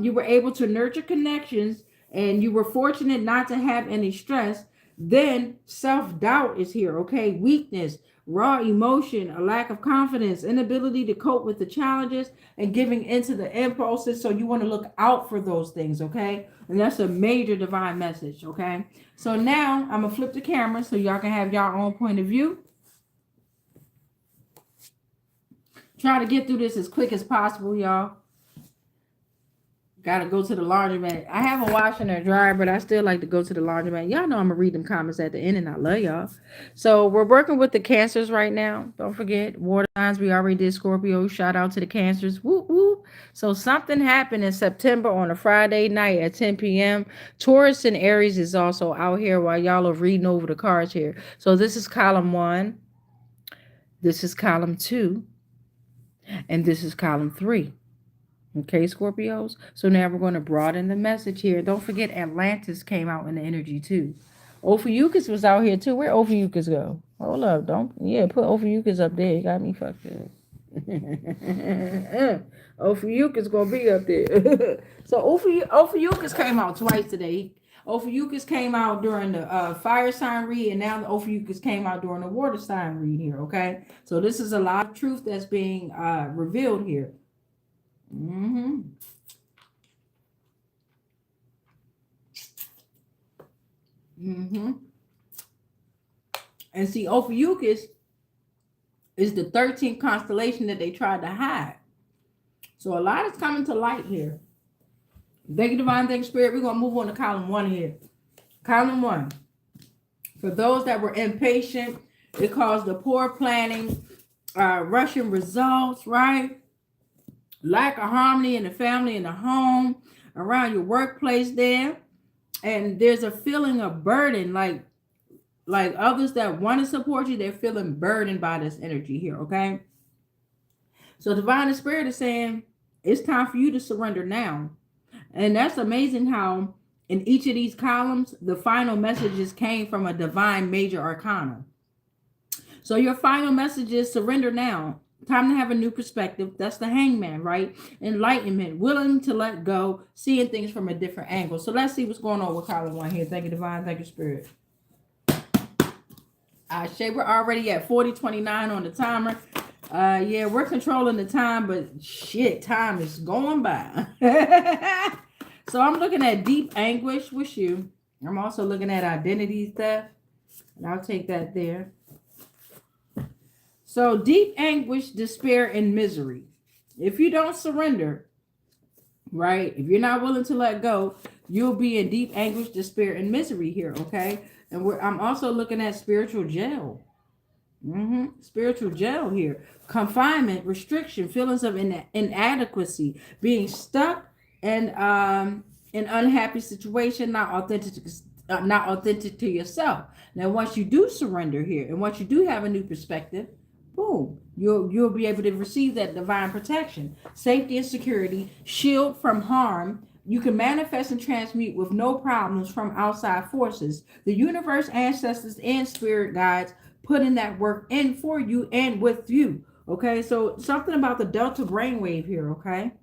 you were able to nurture connections, and you were fortunate not to have any stress. Then self-doubt is here, okay? Weakness, raw emotion, a lack of confidence, inability to cope with the challenges, and giving into the impulses. So you want to look out for those things, okay? And that's a major divine message, okay? So now I'm going to flip the camera so y'all can have y'all own point of view. Try to get through this as quick as possible, y'all. Gotta go to the laundromat. I have a washer and a dryer, but I still like to go to the laundromat. Y'all know I'm gonna read them comments at the end, and I love y'all. So we're working with the Cancers right now. Don't forget, water signs. We already did Scorpio. Shout out to the Cancers. Woo woo. So something happened in September on a Friday night at 10 p.m. Taurus and Aries is also out here while y'all are reading over the cards here. So this is column 1. This is column 2. And this is column 3. Okay, Scorpios. So now we're going to broaden the message here. Don't forget, Atlantis came out in the energy too. Ophiuchus was out here too. Where Ophiuchus go? Hold up, put Ophiuchus up there. You got me fucked up. Ophiuchus gonna be up there. So Ophiuchus came out twice today. Ophiuchus came out during the fire sign read, and now the Ophiuchus came out during the water sign read here. Okay, so this is a lot of truth that's being revealed here. Mm-hmm. Mm-hmm. And see, Ophiuchus is the 13th constellation that they tried to hide. So a lot is coming to light here. Thank you, Divine. Thank you, Spirit. We're going to move on to column 1 here. Column 1. For those that were impatient, it caused the poor planning, rushing results, right? Lack of harmony in the family, in the home, around your workplace there. And there's a feeling of burden, like others that want to support you, they're feeling burdened by this energy here, okay? So Divine Spirit is saying, it's time for you to surrender now. And that's amazing how in each of these columns, the final messages came from a divine major arcana. So your final message is surrender now. Time to have a new perspective. That's the Hangman, right? Enlightenment, willing to let go, seeing things from a different angle. So let's see what's going on with column 1 here. Thank you, Divine. Thank you, Spirit. Shay, we're already at 40:29 on the timer. Yeah, we're controlling the time, but shit, time is going by. So I'm looking at deep anguish with you. I'm also looking at identity theft, and I'll take that there. So deep anguish, despair, and misery. If you don't surrender, right? If you're not willing to let go, you'll be in deep anguish, despair, and misery here, okay? And I'm also looking at spiritual jail. Spiritual jail here. Confinement, restriction, feelings of inadequacy, being stuck and an unhappy situation, not authentic to yourself. Now, once you do surrender here, and once you do have a new perspective, boom, you'll be able to receive that divine protection, safety and security, shield from harm. You can manifest and transmute with no problems from outside forces. The universe, ancestors, and spirit guides putting that work in for you and with you. Okay, so something about the delta brainwave here, okay?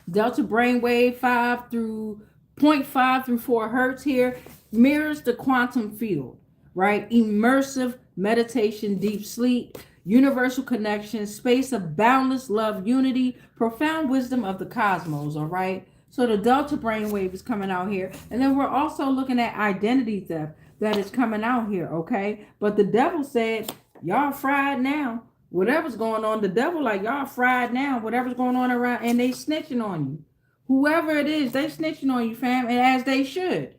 Delta brainwave 5 through 0.5 through 4 hertz here mirrors the quantum field, right? Immersive meditation, deep sleep, universal connection, space of boundless love, unity, profound wisdom of the cosmos, all right? So the delta brainwave is coming out here. And then we're also looking at identity theft that is coming out here, okay? But the devil said, y'all fried now. Whatever's going on, the devil like, y'all fried now. Whatever's going on around, and they snitching on you. Whoever it is, they snitching on you, fam, and as they should.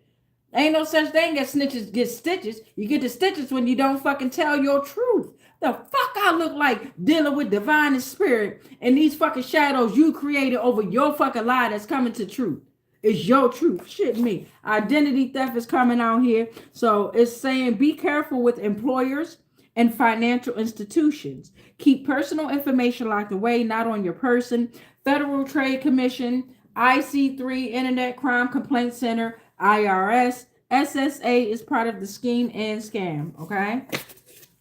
Ain't no such thing as snitches get stitches. You get the stitches when you don't fucking tell your truth. The fuck I look like dealing with divine and spirit and these fucking shadows you created over your fucking lie that's coming to truth. It's your truth. Shit me. Identity theft is coming out here. So it's saying be careful with employers and financial institutions. Keep personal information locked away, not on your person. Federal Trade Commission, IC3, Internet Crime Complaint Center, IRS, SSA is part of the scheme and scam, okay?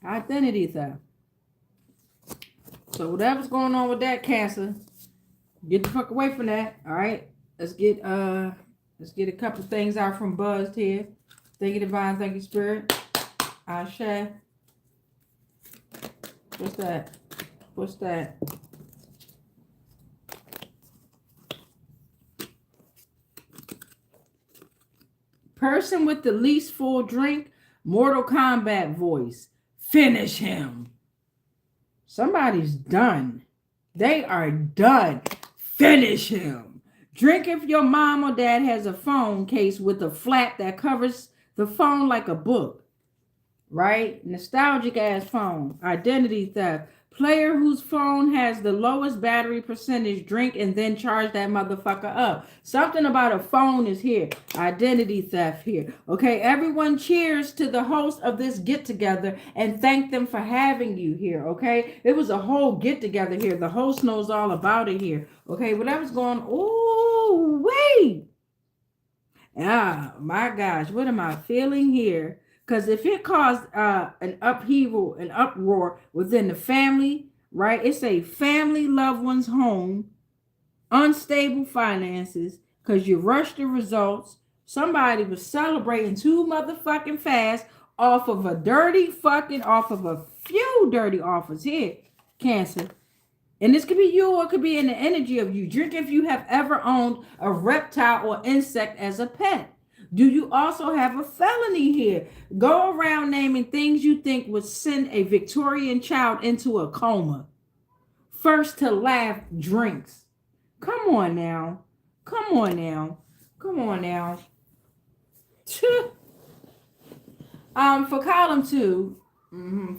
Identity theft. So whatever's going on with that, Cancer, get the fuck away from that, all right? Let's get a couple things out from Buzzed here. Thank you, Divine. Thank you, Spirit. Ashe. What's that? What's that? Person with the least full drink, Mortal Kombat voice. Finish him. Somebody's done. They are done. Finish him. Drink if your mom or dad has a phone case with a flap that covers the phone like a book. Right? Nostalgic ass phone. Identity theft. Player whose phone has the lowest battery percentage, drink and then charge that motherfucker up. Something about a phone is here. Identity theft here. Okay, everyone cheers to the host of this get together and thank them for having you here. Okay, it was a whole get together here. The host knows all about it here. Okay, whatever's going on. Oh, wait. Ah, my gosh, what am I feeling here? Because if it caused an upheaval, an uproar within the family, right? It's a family, loved one's home, unstable finances, because you rushed the results. Somebody was celebrating too motherfucking fast off of a few dirty offers here, Cancer. And this could be you or it could be in the energy of you. Drink if you have ever owned a reptile or insect as a pet. Do you also have a felony here? Go around naming things you think would send a Victorian child into a coma. First to laugh, drinks. Come on now. Come on now. Come on now. For column 2,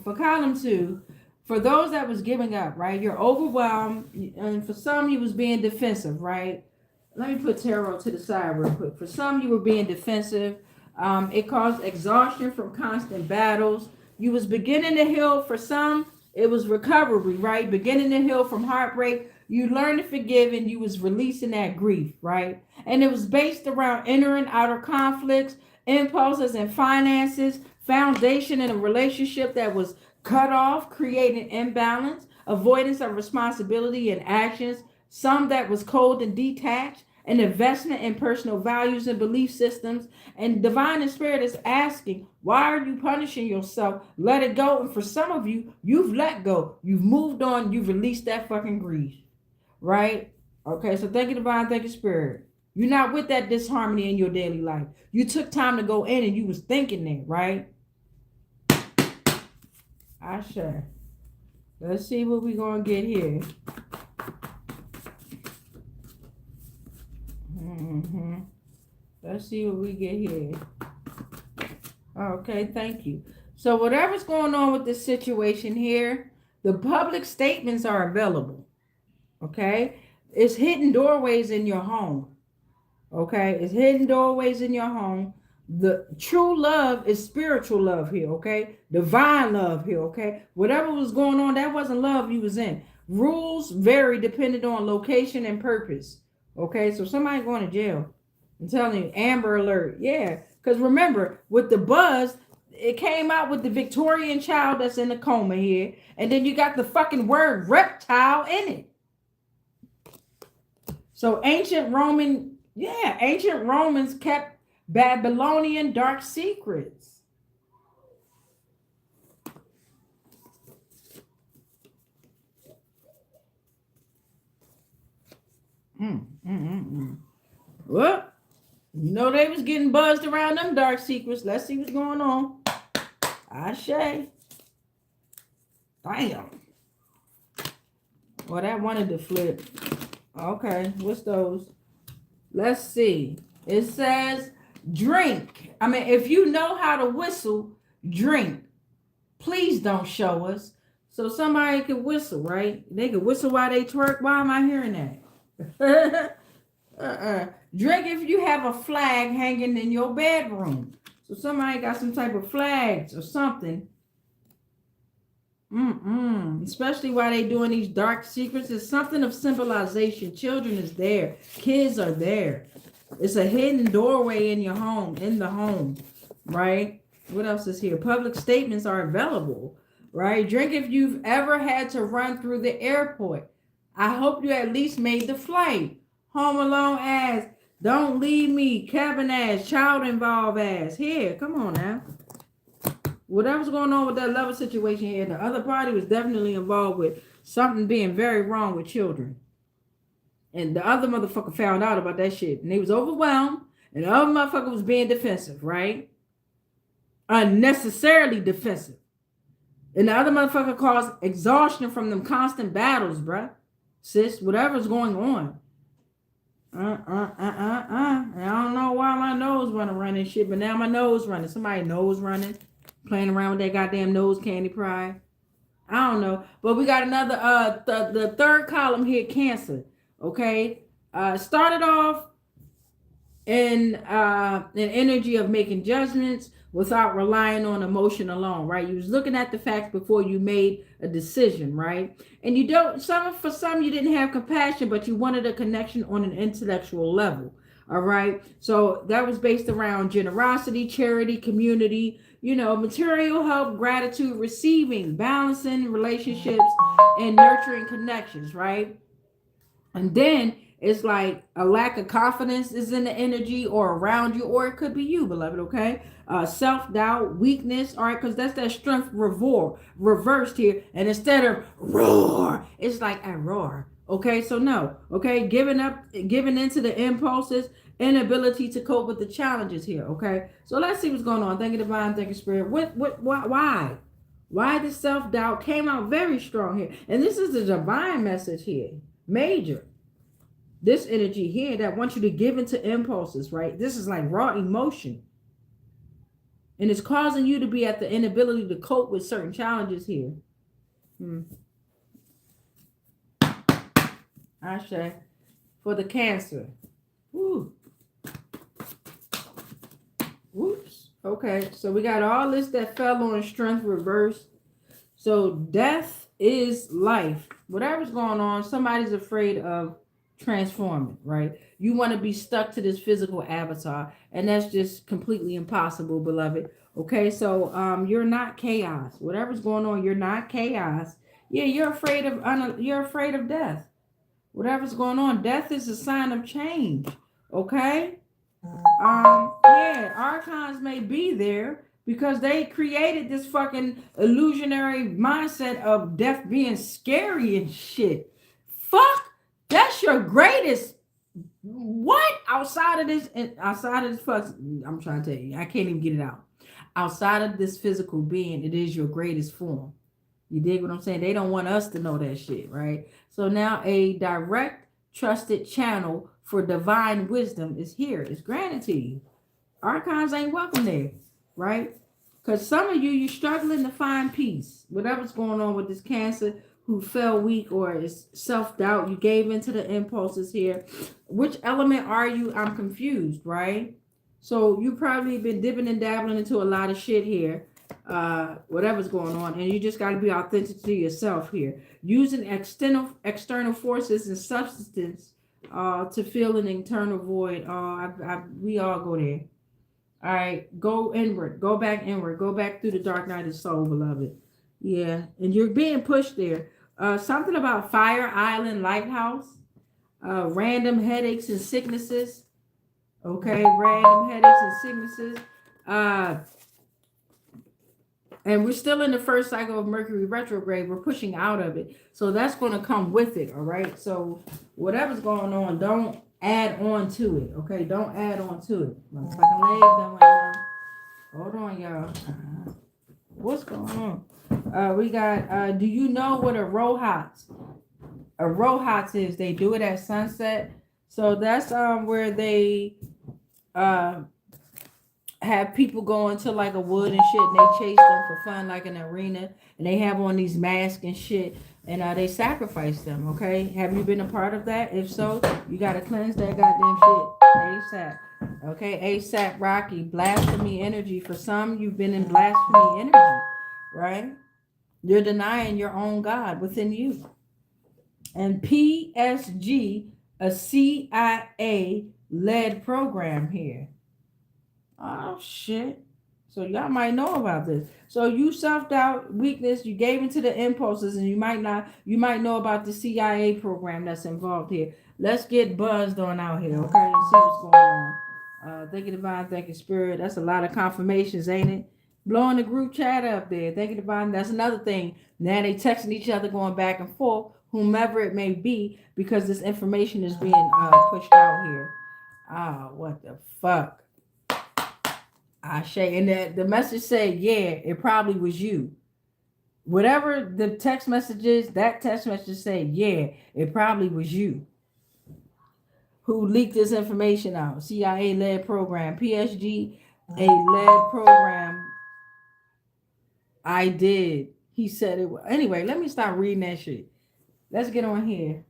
for column 2, for those that was giving up, right? You're overwhelmed, and for some you was being defensive, right? Let me put tarot to the side real quick. For some you were being defensive. It caused exhaustion from constant battles. You was beginning to heal. For some, it was recovery, right? Beginning to heal from heartbreak. You learned to forgive, and you was releasing that grief, right? And it was based around inner and outer conflicts, impulses and finances, foundation in a relationship that was cut off, creating imbalance, avoidance of responsibility and actions, some that was cold and detached, an investment in personal values and belief systems. And divine and spirit is asking, why are you punishing yourself? Let it go. And for some of you, you've let go. You've moved on. You've released that fucking grief. Right? Okay, so thank you, divine. Thank you, spirit. You're not with that disharmony in your daily life. You took time to go in and you was thinking there, right? I sure. Let's see what we're going to get here. Let's see what we get here. Okay, thank you. So whatever's going on with this situation here, the public statements are available. Okay? It's hidden doorways in your home. Okay? It's hidden doorways in your home. The true love is spiritual love here, okay? Divine love here, okay? Whatever was going on, that wasn't love you was in. Rules vary depending on location and purpose, okay? So somebody going to jail. I'm telling you, Amber Alert. Yeah, because remember, with the buzz, it came out with the Victorian child that's in a coma here, and then you got the fucking word reptile in it. So ancient Romans kept Babylonian dark secrets. Well, you know they was getting buzzed around them dark secrets. Let's see what's going on. Ashe. Damn. Well, that wanted to flip. Okay, what's those? Let's see. It says drink. I mean, if you know how to whistle, drink. Please don't show us. So somebody could whistle, right? They could whistle while they twerk. Why am I hearing that? Drink if you have a flag hanging in your bedroom. So somebody got some type of flags or something. Especially while they doing these dark secrets. It's something of symbolization. Children is there. Kids are there. It's a hidden doorway in your home, in the home, right? What else is here? Public statements are available, right? Drink if you've ever had to run through the airport. I hope you at least made the flight. Home Alone ass, don't leave me, cabin ass, child involved ass. Here, come on now. Whatever's going on with that lover situation here, the other party was definitely involved with something being very wrong with children. And the other motherfucker found out about that shit. And they was overwhelmed. And the other motherfucker was being defensive, right? Unnecessarily defensive. And the other motherfucker caused exhaustion from them constant battles, bruh. Sis, whatever's going on. I don't know why my nose running shit, but now my nose running. Somebody nose running. Playing around with that goddamn nose candy pride. I don't know. But we got another, the third column here, Cancer. Okay, started off in an energy of making judgments without relying on emotion alone, right? You was looking at the facts before you made a decision, right? And you don't, for some you didn't have compassion, but you wanted a connection on an intellectual level, all right? So that was based around generosity, charity, community, you know, material help, gratitude, receiving, balancing relationships, and nurturing connections, right? And then it's like a lack of confidence is in the energy or around you, or it could be you, beloved, okay? Self-doubt, weakness, all right? Because that's that strength reversed here. And instead of roar, it's like I roar. Okay, so no. Okay, giving into the impulses, inability to cope with the challenges here. Okay, so let's see what's going on. Thank you, divine. Thank you, spirit. Why? Why the self doubt came out very strong here, and this is the divine message here, major. This energy here that wants you to give into impulses, right? This is like raw emotion, and it's causing you to be at the inability to cope with certain challenges here. Ashe. For the Cancer. Woo. Whoops. Okay, so we got all this that fell on strength reverse. So death is life. Whatever's going on, somebody's afraid of transforming, right? You want to be stuck to this physical avatar, and that's just completely impossible, beloved. Okay, so you're not chaos. Whatever's going on, you're not chaos. Yeah, you're afraid of death. Whatever's going on, death is a sign of change. Okay? Yeah, archons may be there because they created this fucking illusionary mindset of death being scary and shit. Fuck, that's your greatest. What? Outside of this fuck, I'm trying to tell you, I can't even get it out. Outside of this physical being, it is your greatest form. You dig what I'm saying? They don't want us to know that shit, right? So now a direct, trusted channel for divine wisdom is here. It's granted to you. Archons ain't welcome there, right? Because some of you're struggling to find peace. Whatever's going on with this Cancer who fell weak or is self-doubt, you gave into the impulses here. Which element are you? I'm confused, right? So you probably been dipping and dabbling into a lot of shit here. Whatever's going on, and you just got to be authentic to yourself here, using external forces and substance to fill an internal void. We all go there. All right, go inward, go back inward, go back through the dark night of soul, beloved. Yeah, and you're being pushed there. Something about Fire Island Lighthouse, random headaches and sicknesses. Okay, random headaches and sicknesses. And we're still in the first cycle of Mercury retrograde. We're pushing out of it. So that's going to come with it, all right? So whatever's going on, don't add on to it, okay? Don't add on to it. My fucking leg done went on. Hold on, y'all. What's going on? We got, do you know what a rohats? A rohats is, they do it at sunset. So that's where they have people go into like a wood and shit, and they chase them for fun, like an arena, and they have on these masks and shit, and they sacrifice them. Okay, have you been a part of that? If so, you gotta cleanse that goddamn shit ASAP. Okay, ASAP Rocky. Blasphemy energy. For some, you've been in blasphemy energy, right? You're denying your own God within you. And PSG, a CIA led program here. Oh shit. So y'all might know about this. So you self-doubt, weakness, you gave into the impulses, and you might know about the CIA program that's involved here. Let's get buzzed on out here, okay? And see what's going on. Thank you, divine, thank you, spirit. That's a lot of confirmations, ain't it? Blowing the group chat up there. Thank you, divine. That's another thing. Now they texting each other, going back and forth, whomever it may be, because this information is being pushed out here. What the fuck? Ashe, and the message said, yeah, it probably was you. Whatever the text message is, that text message said, yeah, it probably was you who leaked this information out. CIA led program, PSG a led program. I did. He said it. Anyway, let me stop reading that shit. Let's get on here.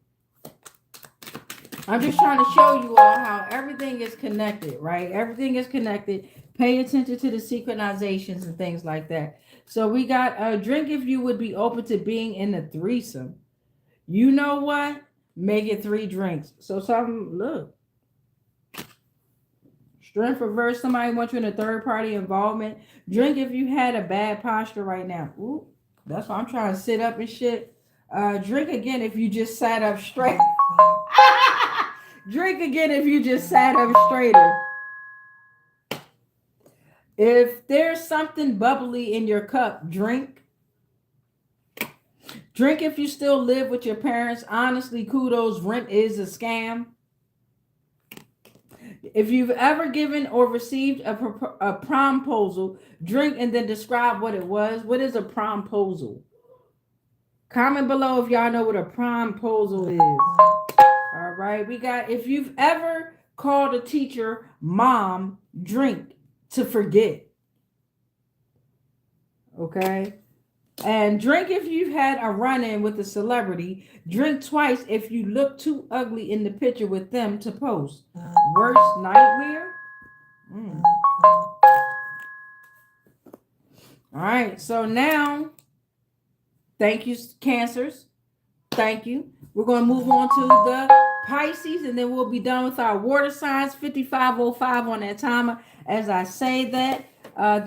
I'm just trying to show you all how everything is connected, right? Everything is connected. Pay attention to the synchronizations and things like that. So we got a drink if you would be open to being in a threesome. You know what? Make it 3 drinks. So look. Strength reverse. Somebody wants you in a third party involvement. Drink if you had a bad posture right now. Ooh, that's why I'm trying to sit up and shit. Drink again if you just sat up straight. Drink again if you just sat up straighter. If there's something bubbly in your cup, drink Drink if you still live with your parents. Honestly, kudos. Rent is a scam. If you've ever given or received a promposal, drink and then describe what it was. What is a promposal? Comment below if y'all know what a promposal is. All right, we got if you've ever called a teacher mom, drink to forget. Okay. And drink if you've had a run-in with a celebrity. Drink twice if you look too ugly in the picture with them to post. Worst nightmare? All right, so now, thank you, Cancers. Thank you. We're going to move on to the Pisces, and then we'll be done with our water signs. 5505 on that timer. As I say that,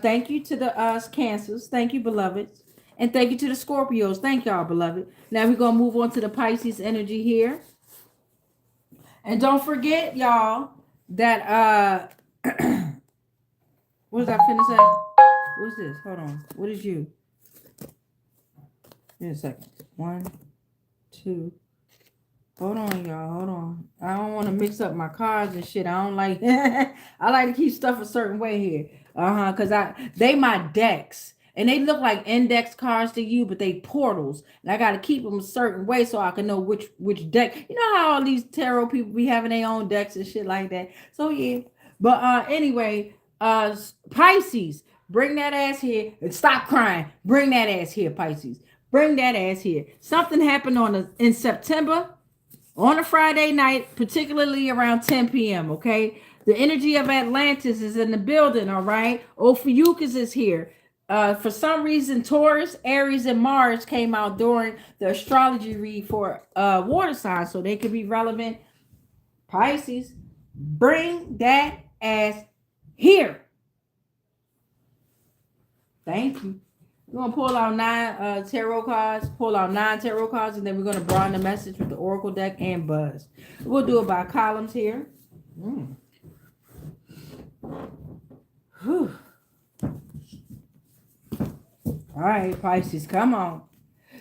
thank you to the Cancers. Thank you, beloveds. And thank you to the Scorpios. Thank y'all, beloved. Now we're going to move on to the Pisces energy here. And don't forget, y'all, that, what was I finna say? What's this? Hold on. What is you? Give me a second. 1, 2. Hold on, y'all. Hold on. I don't want to mix up my cards and shit. I don't like, I like to keep stuff a certain way here. Because they my decks. And they look like index cards to you, but they portals. And I got to keep them a certain way so I can know which deck. You know how all these tarot people be having their own decks and shit like that. So, yeah. But anyway, Pisces, bring that ass here and stop crying. Bring that ass here, Pisces. Bring that ass here. Something happened in September on a Friday night, particularly around 10 p.m., okay? The energy of Atlantis is in the building, all right? Ophiuchus is here. For some reason, Taurus, Aries, and Mars came out during the astrology read for water signs, so they could be relevant. Pisces, bring that ass here. Thank you. We're going to pull out 9 tarot cards, and then we're going to broaden the message with the Oracle deck and Buzz. We'll do it by columns here. Whew. All right, Pisces, come on.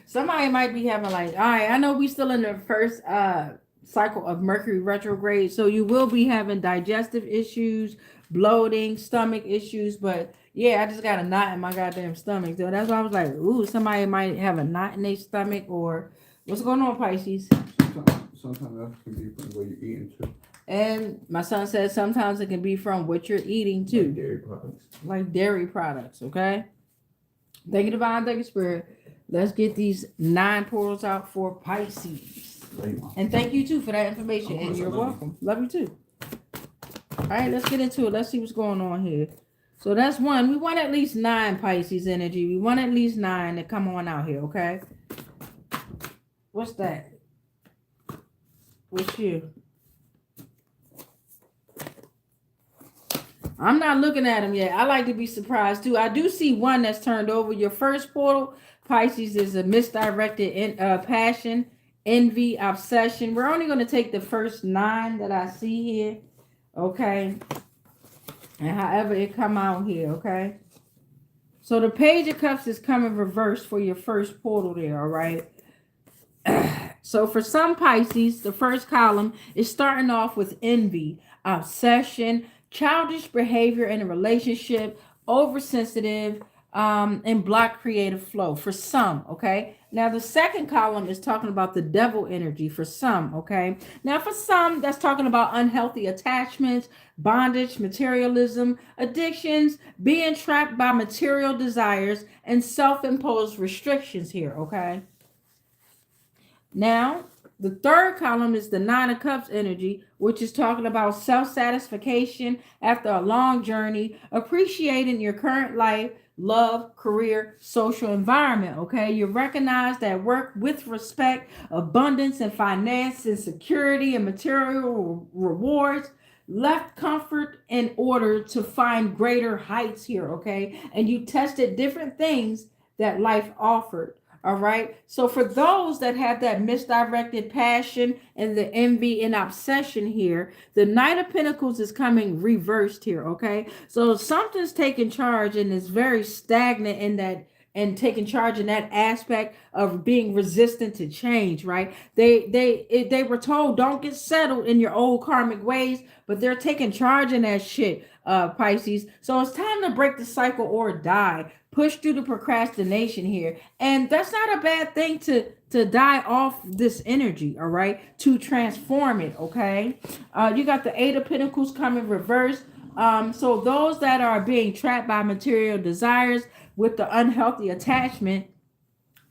Somebody might be having like, all right, I know we still in the first cycle of Mercury retrograde, so you will be having digestive issues, bloating, stomach issues, but yeah, I just got a knot in my goddamn stomach. So that's why I was like, ooh, somebody might have a knot in their stomach, or what's going on, Pisces? Sometimes that can be from what you're eating too. And my son said sometimes it can be from what you're eating too. Like dairy products. Like dairy products, okay? Thank you, Divine. Thank you, Spirit. Let's get these 9 portals out for Pisces. And thank you, too, for that information. And you're welcome. Love you, too. All right, let's get into it. Let's see what's going on here. So that's 1. We want at least 9 Pisces energy. We want at least 9 to come on out here, okay? What's that? What's you? I'm not looking at them yet. I like to be surprised too. I do see 1 that's turned over. Your first portal, Pisces, is a misdirected passion, envy, obsession. We're only going to take the first 9 that I see here. Okay. And however it come out here. Okay. So the Page of Cups is coming reversed for your first portal there. All right. So for some Pisces, the first column is starting off with envy, obsession, childish behavior in a relationship, oversensitive, and block creative flow for some, okay? Now, the second column is talking about the devil energy for some, okay? Now, for some, that's talking about unhealthy attachments, bondage, materialism, addictions, being trapped by material desires, and self-imposed restrictions here, okay? Now, the third column is the 9 of Cups energy, which is talking about self-satisfaction after a long journey, appreciating your current life, love, career, social environment, okay? You recognize that work with respect, abundance and finance and security and material rewards, left comfort in order to find greater heights here, okay? And you tested different things that life offered. All right. So for those that have that misdirected passion and the envy and obsession here, the Knight of Pentacles is coming reversed here. Okay. So something's taking charge and is very stagnant in that and taking charge in that aspect of being resistant to change, right? They were told don't get settled in your old karmic ways, but they're taking charge in that shit, Pisces. So it's time to break the cycle or die. Push through the procrastination here, and that's not a bad thing to die off this energy. All right, to transform it. Okay, you got the Eight of Pentacles coming reverse. So those that are being trapped by material desires with the unhealthy attachment,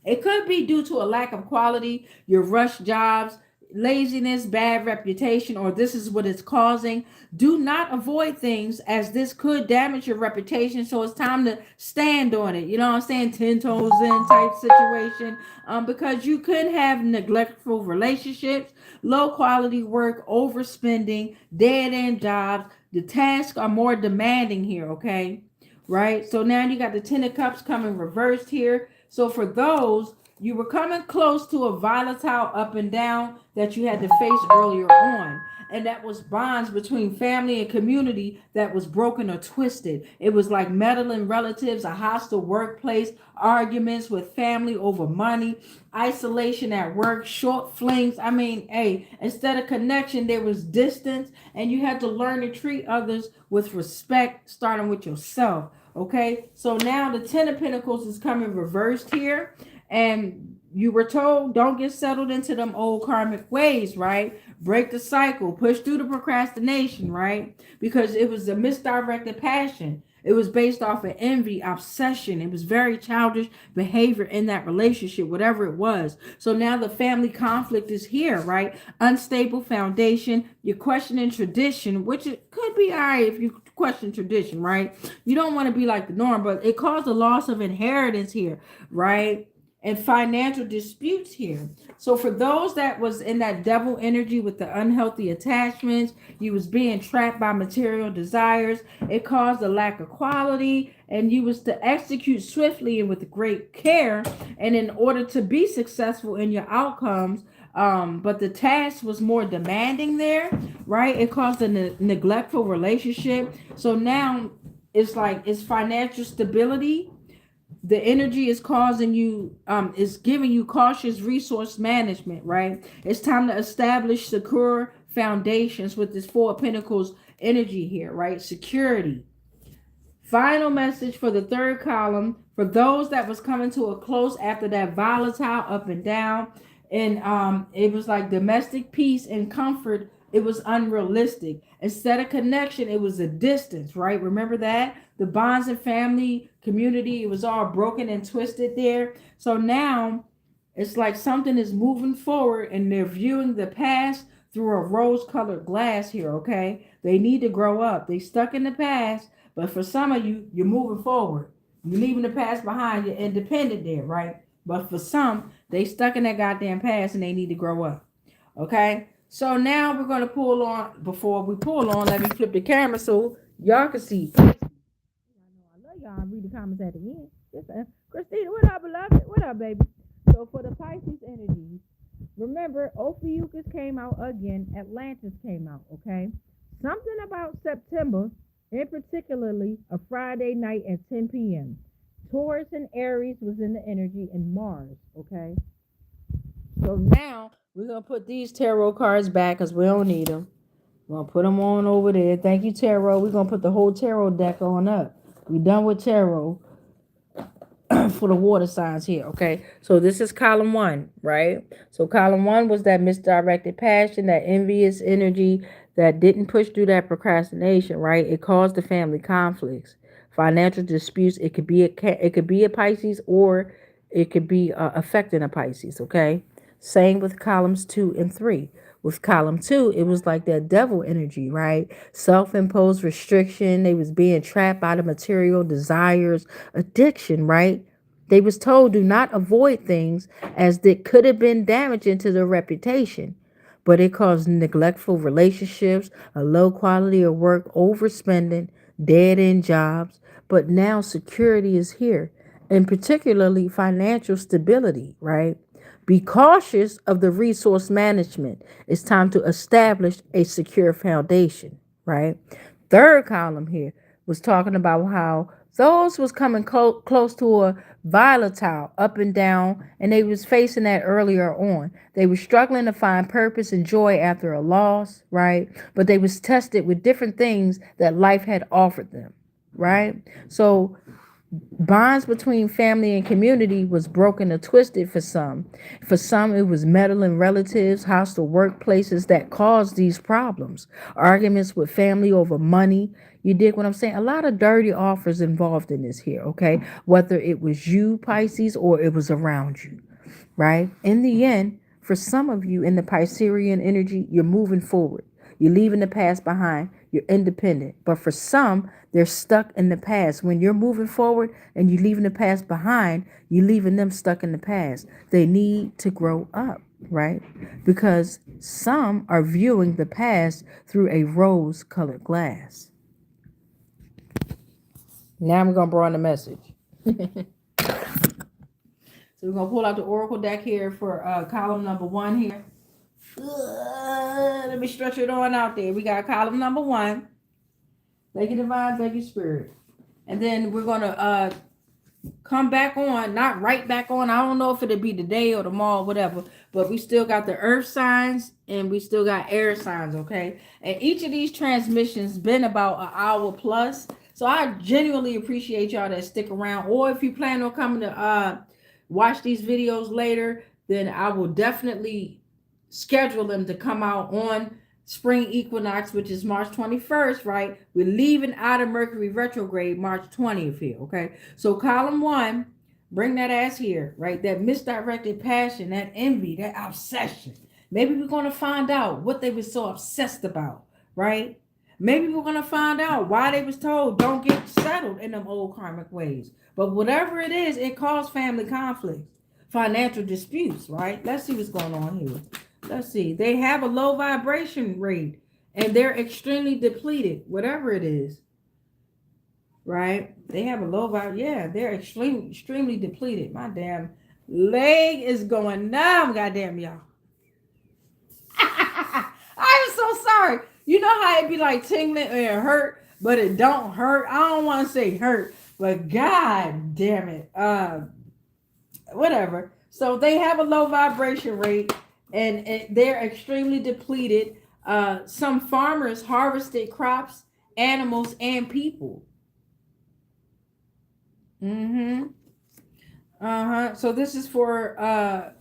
it could be due to a lack of quality, your rush jobs, laziness, bad reputation, or this is what it's causing. Do not avoid things as this could damage your reputation. So it's time to stand on it. You know what I'm saying? 10 toes in type situation. Because you could have neglectful relationships, low quality work, overspending, dead end jobs. The tasks are more demanding here, okay? Right? So now you got the Ten of Cups coming reversed here. So for those, you were coming close to a volatile up and down that you had to face earlier on. And that was bonds between family and community that was broken or twisted. It was like meddling relatives, a hostile workplace, arguments with family over money, isolation at work, short flings. I mean, hey, instead of connection, there was distance, and you had to learn to treat others with respect, starting with yourself. Okay, so now the Ten of Pentacles is coming reversed here, and you were told don't get settled into them old karmic ways, right? Break the cycle, push through the procrastination, right? Because it was a misdirected passion. It was based off of envy, obsession. It was very childish behavior in that relationship, whatever it was. So now the family conflict is here, right? Unstable foundation. You're questioning tradition, which it could be all right if you question tradition, right? You don't want to be like the norm, but it caused a loss of inheritance here, right? And financial disputes here. So for those that was in that devil energy with the unhealthy attachments, you was being trapped by material desires. It caused a lack of quality, and you was to execute swiftly and with great care. And in order to be successful in your outcomes, but the task was more demanding there, right? It caused a neglectful relationship. So now it's like it's financial stability. The energy is causing you is giving you cautious resource management, right? It's time to establish secure foundations with this Four of Pentacles energy here, right? Security. Final message for the third column for those that was coming to a close after that volatile up and down, and it was like domestic peace and comfort. It was unrealistic. Instead of connection, it was a distance, right? Remember that the bonds and family community, it was all broken and twisted there. So now it's like something is moving forward, and they're viewing the past through a rose-colored glass here. Okay, they need to grow up. They stuck in the past. But for some of you, you're moving forward. You're leaving the past behind. You're independent there, right? But for some, they stuck in that goddamn past and they need to grow up. Okay? So now we're going to pull on. Before we pull on, let me flip the camera so y'all can see. I love y'all. Read the comments at the end. Christina, what up, beloved? What up, baby? So for the Pisces energy, remember, Ophiuchus came out again. Atlantis came out, okay? Something about September, and particularly a Friday night at 10 p.m. Taurus and Aries was in the energy, and Mars, okay? So now we're going to put these tarot cards back because we don't need them. We're going to put them on over there. Thank you, tarot. We're going to put the whole tarot deck on up. We're done with tarot for the water signs here, okay? So this is column 1, right? So column 1 was that misdirected passion, that envious energy that didn't push through that procrastination, right? It caused the family conflicts, financial disputes. It could be a Pisces, or it could be affecting a Pisces, okay? Same with columns 2 and 3. With column 2, it was like that devil energy, right? Self-imposed restriction. They was being trapped by the material desires, addiction, right? They was told do not avoid things as that could have been damaging to their reputation. But it caused neglectful relationships, a low quality of work, overspending, dead-end jobs. But now security is here, and particularly financial stability, right? Be cautious of the resource management. It's time to establish a secure foundation, right? Third column here was talking about how those was coming close to a volatile, up and down, and they was facing that earlier on. They were struggling to find purpose and joy after a loss, right? But they was tested with different things that life had offered them, right? So bonds between family and community was broken or twisted for some. For some, it was meddling relatives, hostile workplaces that caused these problems. Arguments with family over money. You dig what I'm saying? A lot of dirty offers involved in this here, okay? Whether it was you, Pisces, or it was around you, right? In the end, for some of you in the Piscean energy, you're moving forward. You're leaving the past behind. You're independent. But for some, they're stuck in the past. When you're moving forward and you're leaving the past behind, you're leaving them stuck in the past. They need to grow up, right? Because some are viewing the past through a rose-colored glass. Now I'm going to broaden the message. So we're going to pull out the Oracle deck here for column number 1 here. Let me stretch it on out there. We got column number 1. Thank you, Divine. Thank you, Spirit. And then we're going to come back on, not right back on. I don't know if it'll be today or tomorrow, whatever. But we still got the earth signs and we still got air signs, okay? And each of these transmissions been about an hour plus. So I genuinely appreciate y'all that stick around. Or if you plan on coming to watch these videos later, then I will definitely schedule them to come out on spring equinox, which is March 21st, right? We're leaving out of Mercury retrograde March 20th here, okay? So column 1, bring that ass here, right? That misdirected passion, that envy, that obsession. Maybe we're going to find out what they were so obsessed about, right? Maybe we're going to find out why they was told don't get settled in them old karmic ways. But whatever it is, it caused family conflict, financial disputes, right? Let's see what's going on here. Let's see. They have a low vibration rate and they're extremely depleted, whatever it is, right? They have a low vibe. Yeah, they're extremely depleted. My damn leg is going numb, goddamn y'all. I'm so sorry. You know how it be like tingling and it hurt, but it don't hurt. I don't want to say hurt, but god damn it. Whatever. So they have a low vibration rate and they're extremely depleted. Some farmers harvested crops, animals, and people. So this is for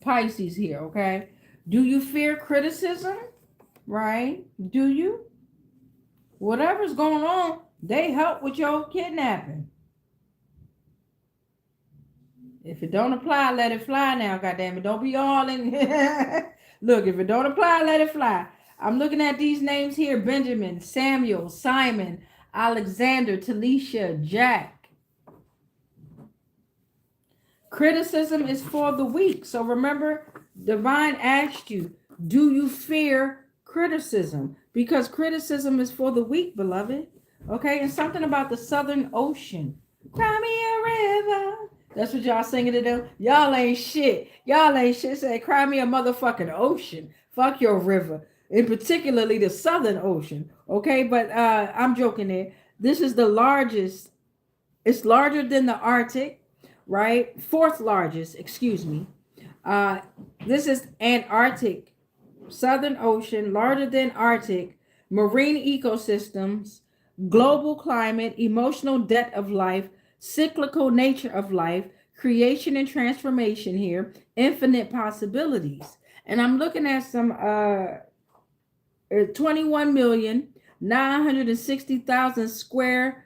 Pisces here, okay? Do you fear criticism? Right? Do you? Whatever's going on, they help with your kidnapping. If it don't apply, let it fly now, goddammit. Don't be all in. Look, if it don't apply, let it fly. I'm looking at these names here. Benjamin, Samuel, Simon, Alexander, Talisha, Jack. Criticism is for the weak. So remember, Divine asked you, do you fear criticism? Because criticism is for the weak, beloved. Okay, and something about the Southern Ocean. Cry me a river. That's what y'all singing to them. Y'all ain't shit. Y'all ain't shit. Say, cry me a motherfucking ocean. Fuck your river. In particularly the Southern Ocean. Okay, but I'm joking there. This is the largest. It's larger than the Arctic, right? 4th largest, excuse me. This is Antarctic. Southern Ocean, larger than Arctic. Marine ecosystems. Global climate. Emotional depth of life. Cyclical nature of life, creation and transformation here, infinite possibilities. And I'm looking at some 21,960,000 square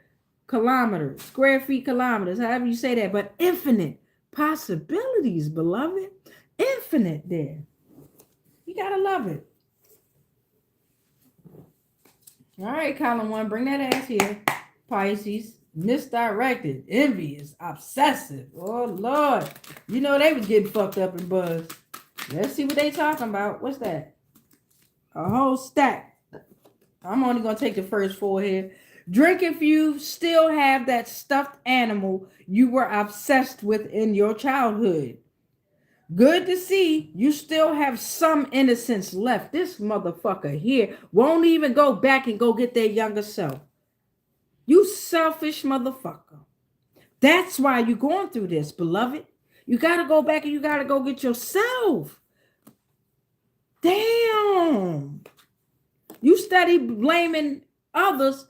feet kilometers, however you say that, but infinite possibilities, beloved. Infinite there. You gotta love it. All right, column 1, bring that ass here, Pisces. Misdirected, envious, obsessive. Oh Lord, you know they was getting fucked up and buzzed. Let's see what they talking about. What's that? A whole stack. I'm only gonna take the first 4 here. Drink if you still have that stuffed animal you were obsessed with in your childhood. Good to see you still have some innocence left. This motherfucker here won't even go back and go get their younger self. You selfish motherfucker. That's why you're going through this, beloved. You got to go back and you got to go get yourself. Damn. You study blaming others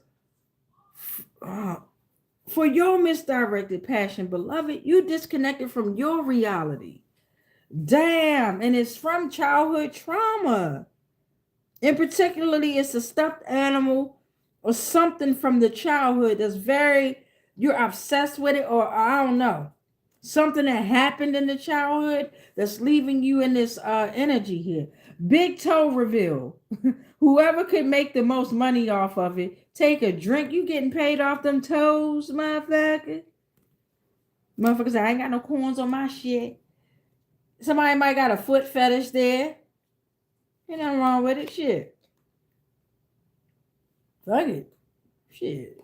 for your misdirected passion, beloved. You disconnected from your reality. Damn. And it's from childhood trauma. And particularly, it's a stuffed animal or something from the childhood that's you're obsessed with it, or I don't know. Something that happened in the childhood that's leaving you in this energy here. Big toe reveal. Whoever could make the most money off of it, take a drink. You getting paid off them toes, motherfucker. Motherfuckers say, I ain't got no corns on my shit. Somebody might got a foot fetish there. Ain't nothing wrong with it. Shit. Fuck it. Shit.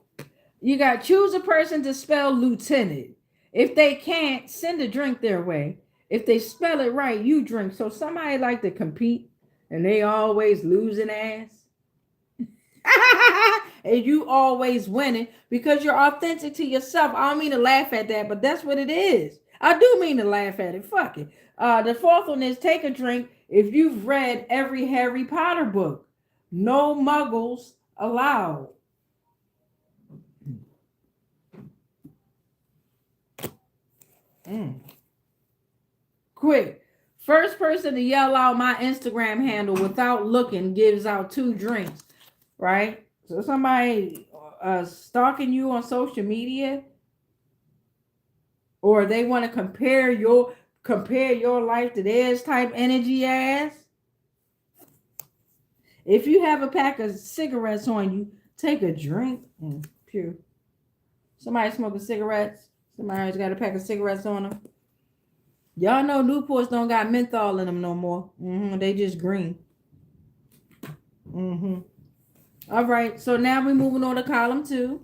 You got choose a person to spell lieutenant. If they can't, send a drink their way. If they spell it right, you drink. So somebody like to compete and they always losing ass. And you always winning because you're authentic to yourself. I don't mean to laugh at that, but that's what it is. I do mean to laugh at it. Fuck it. The fourth one is take a drink if you've read every Harry Potter book. No muggles allowed. Quick. First person to yell out my Instagram handle without looking gives out 2 drinks. Right? So somebody stalking you on social media, or they want to compare your life to theirs type energy ass. If you have a pack of cigarettes on you, take a drink. Pure. Somebody smoking cigarettes. Somebody's got a pack of cigarettes on them. Y'all know Newports don't got menthol in them no more. They just green. All right. So now we're moving on to column 2.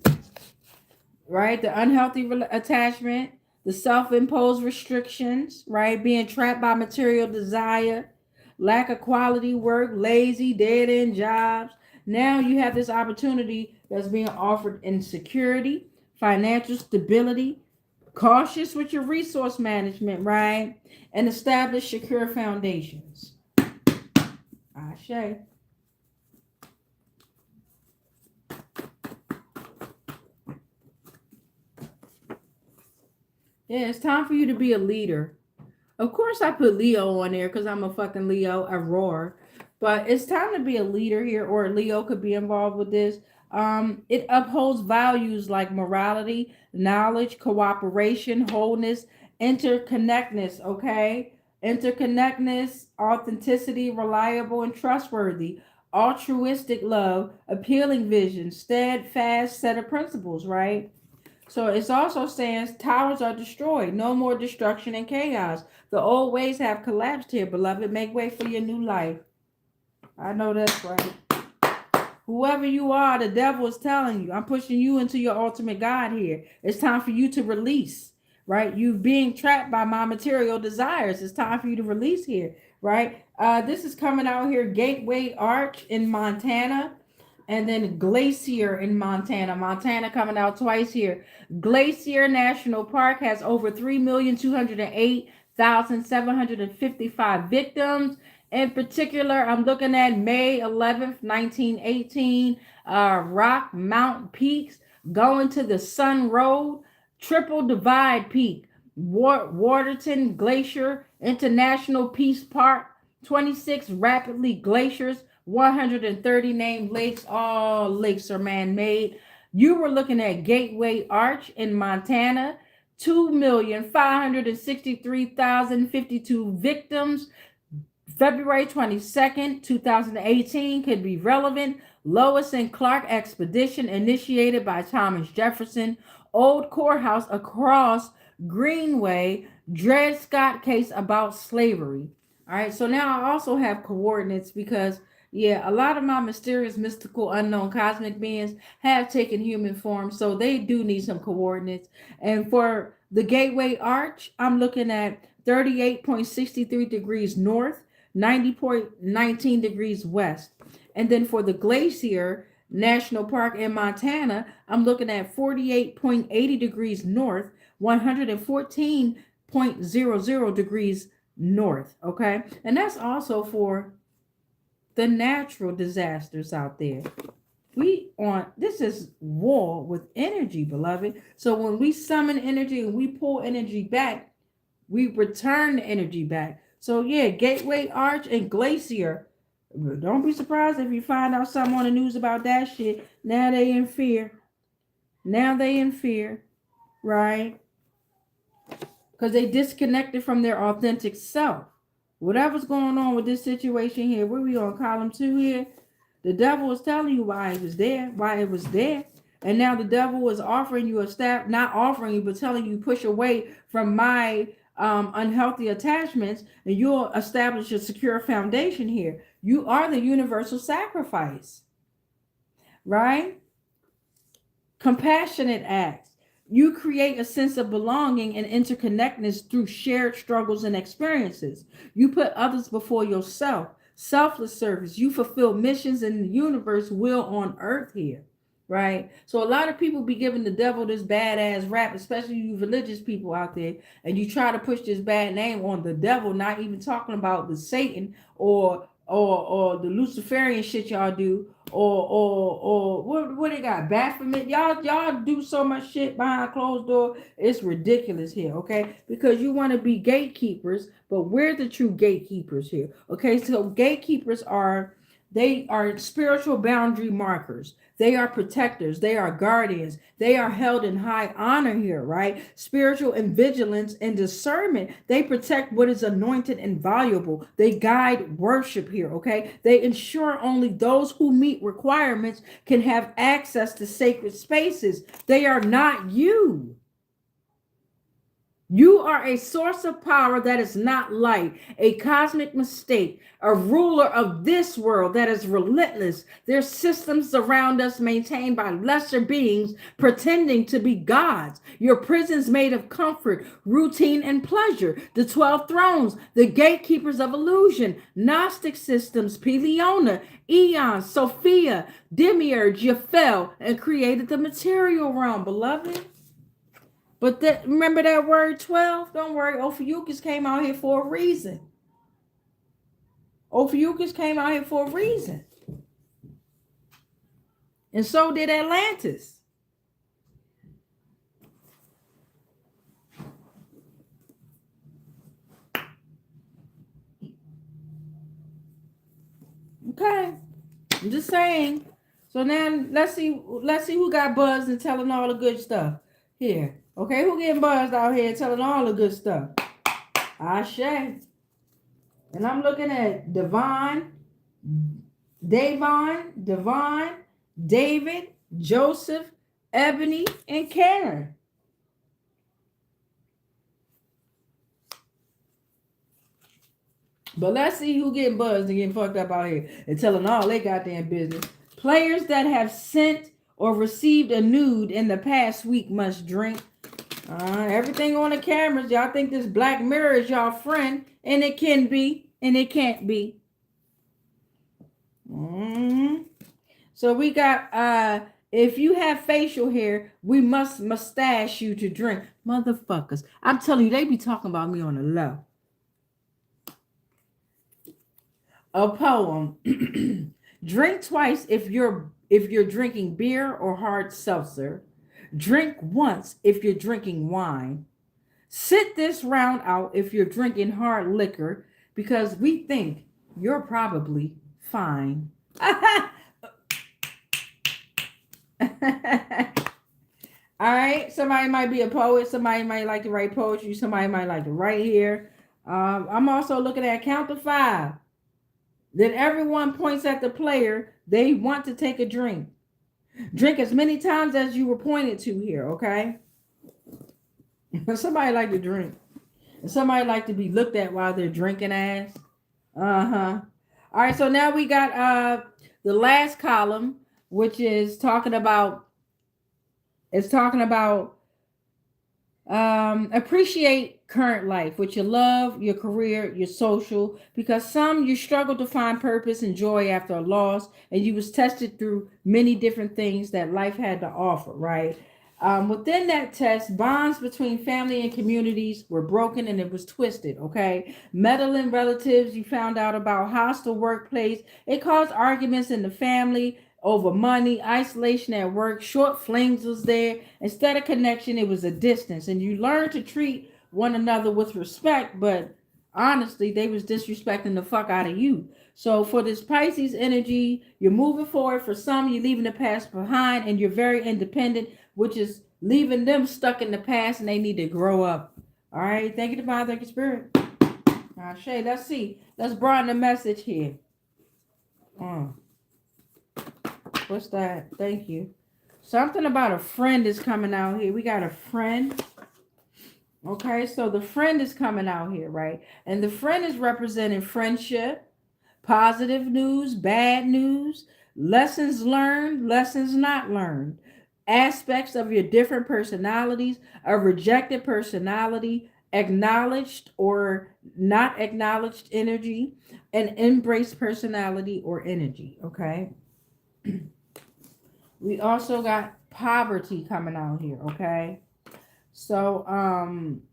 Right? The unhealthy attachment, the self-imposed restrictions, right? Being trapped by material desire, lack of quality work, lazy, dead-end jobs. Now you have this opportunity that's being offered in security, financial stability, cautious with your resource management, right? And establish secure foundations. Ashe. Yeah, it's time for you to be a leader. Of course, I put Leo on there because I'm a fucking Leo, a roar. But it's time to be a leader here, or Leo could be involved with this. It upholds values like morality, knowledge, cooperation, wholeness, interconnectedness, okay? Interconnectedness, authenticity, reliable and trustworthy, altruistic love, appealing vision, steadfast set of principles, right? So it's also saying towers are destroyed. No more destruction and chaos. The old ways have collapsed here, beloved. Make way for your new life. I know that's right. Whoever you are, the devil is telling you, I'm pushing you into your ultimate God here. It's time for you to release, right? You being trapped by my material desires. It's time for you to release here, right? This is coming out here, Gateway Arch in Montana. And then Glacier in Montana. Montana coming out twice here. Glacier National Park has over 3,208,755 victims. In particular, I'm looking at May 11th, 1918, Rock Mount Peaks, going to the Sun Road, Triple Divide Peak, Waterton Glacier, International Peace Park, 26 rapidly glaciers, 130 named lakes. All lakes are man-made. You were looking at Gateway Arch in Montana, 2,563,052 victims. February 22nd, 2018 could be relevant. Lois and Clark expedition initiated by Thomas Jefferson. Old courthouse across Greenway. Dred Scott case about slavery. All right, so now I also have coordinates because a lot of my mysterious, mystical, unknown cosmic beings have taken human form, so they do need some coordinates. And for the Gateway Arch, I'm looking at 38.63 degrees north, 90.19 degrees west. And then for the Glacier National Park in Montana, I'm looking at 48.80 degrees north, 114.00 degrees north. Okay. And that's also for the natural disasters out there. This is war with energy, beloved. So when we summon energy and we pull energy back, we return the energy back. So yeah, Gateway Arch and Glacier. Don't be surprised if you find out something on the news about that shit. Now they in fear. Right? Because they disconnected from their authentic self. Whatever's going on with this situation here, where we on column 2 here, the devil is telling you why it was there. And now the devil is offering you a staff, not offering you, but telling you push away from my unhealthy attachments, and you'll establish a secure foundation here. You are the universal sacrifice, right? Compassionate acts. You create a sense of belonging and interconnectedness through shared struggles and experiences. You put others before yourself. Selfless service. You fulfill missions in the universe will on earth here, right? So a lot of people be giving the devil this badass rap, especially you religious people out there, and you try to push this bad name on the devil, not even talking about the Satan or the Luciferian shit y'all do, or what they got, Baphomet. Y'all do so much shit behind closed door. It's ridiculous here, okay? Because you want to be gatekeepers, but we're the true gatekeepers here, okay? So gatekeepers are spiritual boundary markers. They are protectors. They are guardians. They are held in high honor here, right? Spiritual and vigilance and discernment. They protect what is anointed and valuable. They guide worship here, okay? They ensure only those who meet requirements can have access to sacred spaces. They are not you. You are a source of power that is not light, a cosmic mistake, a ruler of this world that is relentless. There's systems around us maintained by lesser beings pretending to be gods. Your prisons made of comfort, routine, and pleasure. The 12 thrones, the gatekeepers of illusion, Gnostic systems, Peleona, Eon, Sophia, Demiurge, you fell and created the material realm, beloved. But remember that word 12? Don't worry, Ophiuchus came out here for a reason. And so did Atlantis. Okay. I'm just saying. So now let's see who got buzzed and telling all the good stuff here. Okay, who getting buzzed out here telling all the good stuff? Ashe. And I'm looking at Devon, David, Joseph, Ebony, and Karen. But let's see who getting buzzed and getting fucked up out here and telling all they goddamn business. Players that have sent or received a nude in the past week must drink. Everything on the cameras. Y'all think this Black Mirror is y'all friend, and it can be, and it can't be. So we got, if you have facial hair, we must mustache you to drink. Motherfuckers. I'm telling you, they be talking about me on the low. A poem. Drink twice if you're drinking beer or hard seltzer. Drink once if you're drinking wine. Sit this round out if you're drinking hard liquor, because we think you're probably fine. All right. Somebody might be a poet. Somebody might like to write poetry. Somebody might like to write here. I'm also looking at count to 5. Then everyone points at the player. They want to take a drink. Drink as many times as you were pointed to here, okay? Somebody like to drink. And somebody like to be looked at while they're drinking ass. All right, so now we got the last column, which is talking about appreciate current life, with your love, your career, your social, because some you struggle to find purpose and joy after a loss, and you was tested through many different things that life had to offer, right? Within that test, bonds between family and communities were broken and it was twisted, okay? Meddling relatives, you found out about hostile workplace. It caused arguments in the family over money, isolation at work, short flings was there. Instead of connection, it was a distance. And you learned to treat one another with respect, but honestly, they was disrespecting the fuck out of you. So for this Pisces energy, you're moving forward. For some, you're leaving the past behind and you're very independent, which is leaving them stuck in the past and they need to grow up. All right. Thank you, Divine. Thank you, Spirit. Shay, let's see. Let's broaden the message here. What's that? Thank you. Something about a friend is coming out here. We got a friend. Okay, so the friend is coming out here, right? And the friend is representing friendship, positive news, bad news, lessons learned, lessons not learned, aspects of your different personalities, a rejected personality, acknowledged or not acknowledged energy, an embraced personality or energy, okay? We also got poverty coming out here, okay? So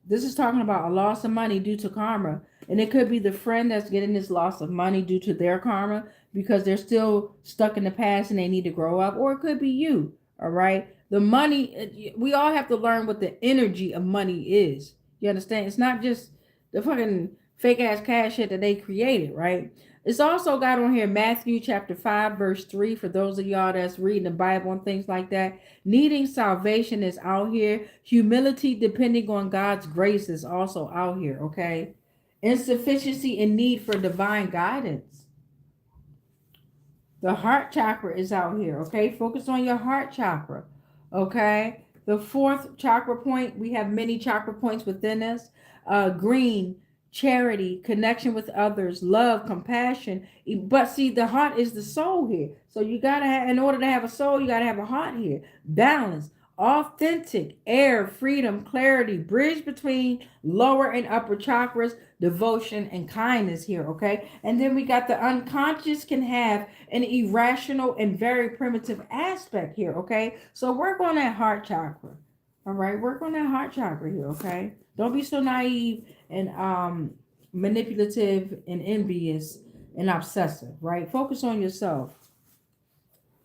this is talking about a loss of money due to karma. And it could be the friend that's getting this loss of money due to their karma because they're still stuck in the past and they need to grow up. Or it could be you, all right? The money, we all have to learn what the energy of money is. You understand? It's not just the fucking fake ass cash shit that they created, right? It's also got on here Matthew chapter 5, verse 3, for those of y'all that's reading the Bible and things like that. Needing salvation is out here. Humility depending on God's grace is also out here, okay? Insufficiency and need for divine guidance. The heart chakra is out here, okay? Focus on your heart chakra, okay? The fourth chakra point, we have many chakra points within us. Green, charity, connection with others, love, compassion. But see, the heart is the soul here. So you got to have, in order to have a soul, you got to have a heart here. Balance, authentic, air, freedom, clarity, bridge between lower and upper chakras, devotion and kindness here, okay? And then we got the unconscious can have an irrational and very primitive aspect here, okay? So work on that heart chakra. All right, work on that heart chakra here, okay? Don't be so naive and manipulative and envious and obsessive, right? Focus on yourself.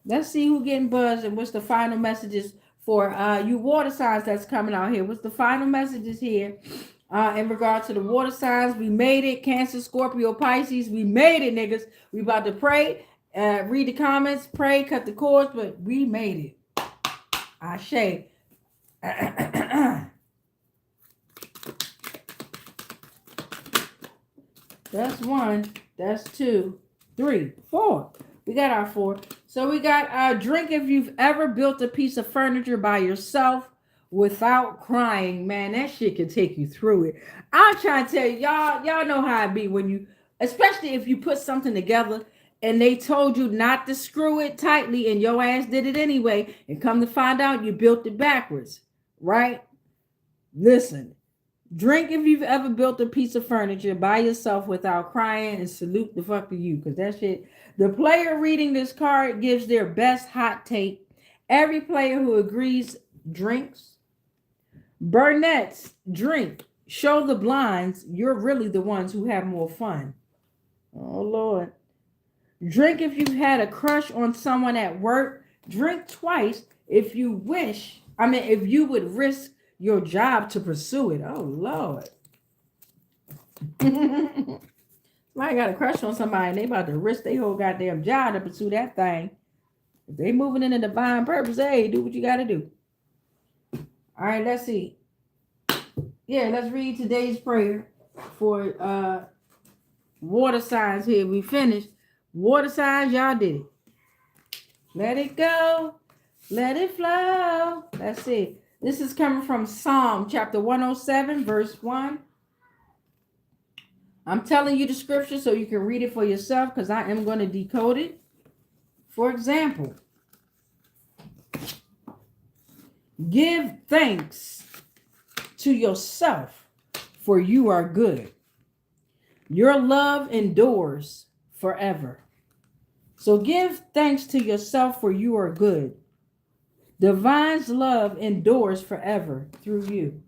Let's see who getting buzzed and what's the final messages for you water signs that's coming out here. What's the final messages here in regard to the water signs? We made it. Cancer, Scorpio, Pisces. We made it, niggas. We about to pray, read the comments, pray, cut the cords, but we made it. Ashe. That's one. That's two, three, four. We got our four. So we got drink if you've ever built a piece of furniture by yourself without crying. Man, that shit can take you through it. I'm trying to tell you, y'all know how it be when you, especially if you put something together and they told you not to screw it tightly and your ass did it anyway, and come to find out you built it backwards, right? Listen. Drink if you've ever built a piece of furniture by yourself without crying, and salute the fuck to you, because that shit. The player reading this card gives their best hot take. Every player who agrees drinks. Burnett's drink. Show the blinds. You're really the ones who have more fun. Oh, Lord. Drink if you've had a crush on someone at work. Drink twice if you wish. If you would risk your job to pursue it. Oh, Lord. I got a crush on somebody and they about to risk their whole goddamn job to pursue that thing. If they moving in a divine purpose, hey, do what you got to do. All right, let's see. Yeah, let's read today's prayer for water signs here. We finished. Water signs, y'all did it. Let it go. Let it flow. That's it. This is coming from Psalm chapter 107, verse 1. I'm telling you the scripture so you can read it for yourself because I am going to decode it. For example, give thanks to yourself, for you are good. Your love endures forever. So give thanks to yourself, for you are good. Divine's love endures forever through you.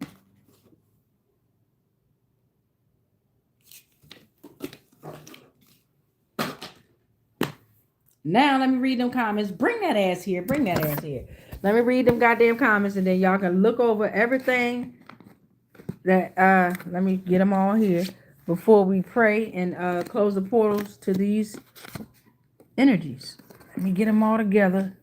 Now let me read them comments. Bring that ass here. Bring that ass here. Let me read them goddamn comments, and then y'all can look over everything that let me get them all here before we pray and close the portals to these energies. Let me get them all together.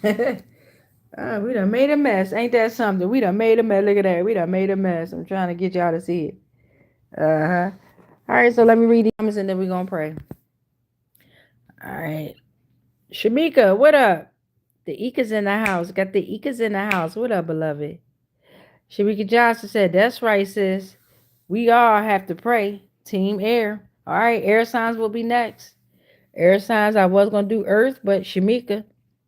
We done made a mess. Ain't that something? We done made a mess. Look at that. We done made a mess. I'm trying to get y'all to see it. Uh-huh. All right, so let me read the comments and then we're gonna pray. All right. Shamika, what up? The Ika's in the house. Got the Ika's in the house. What up, beloved? Shamika Johnson said, that's right, sis. We all have to pray. Team Air. All right, air signs will be next. Air signs, I was going to do Earth, but Shamika,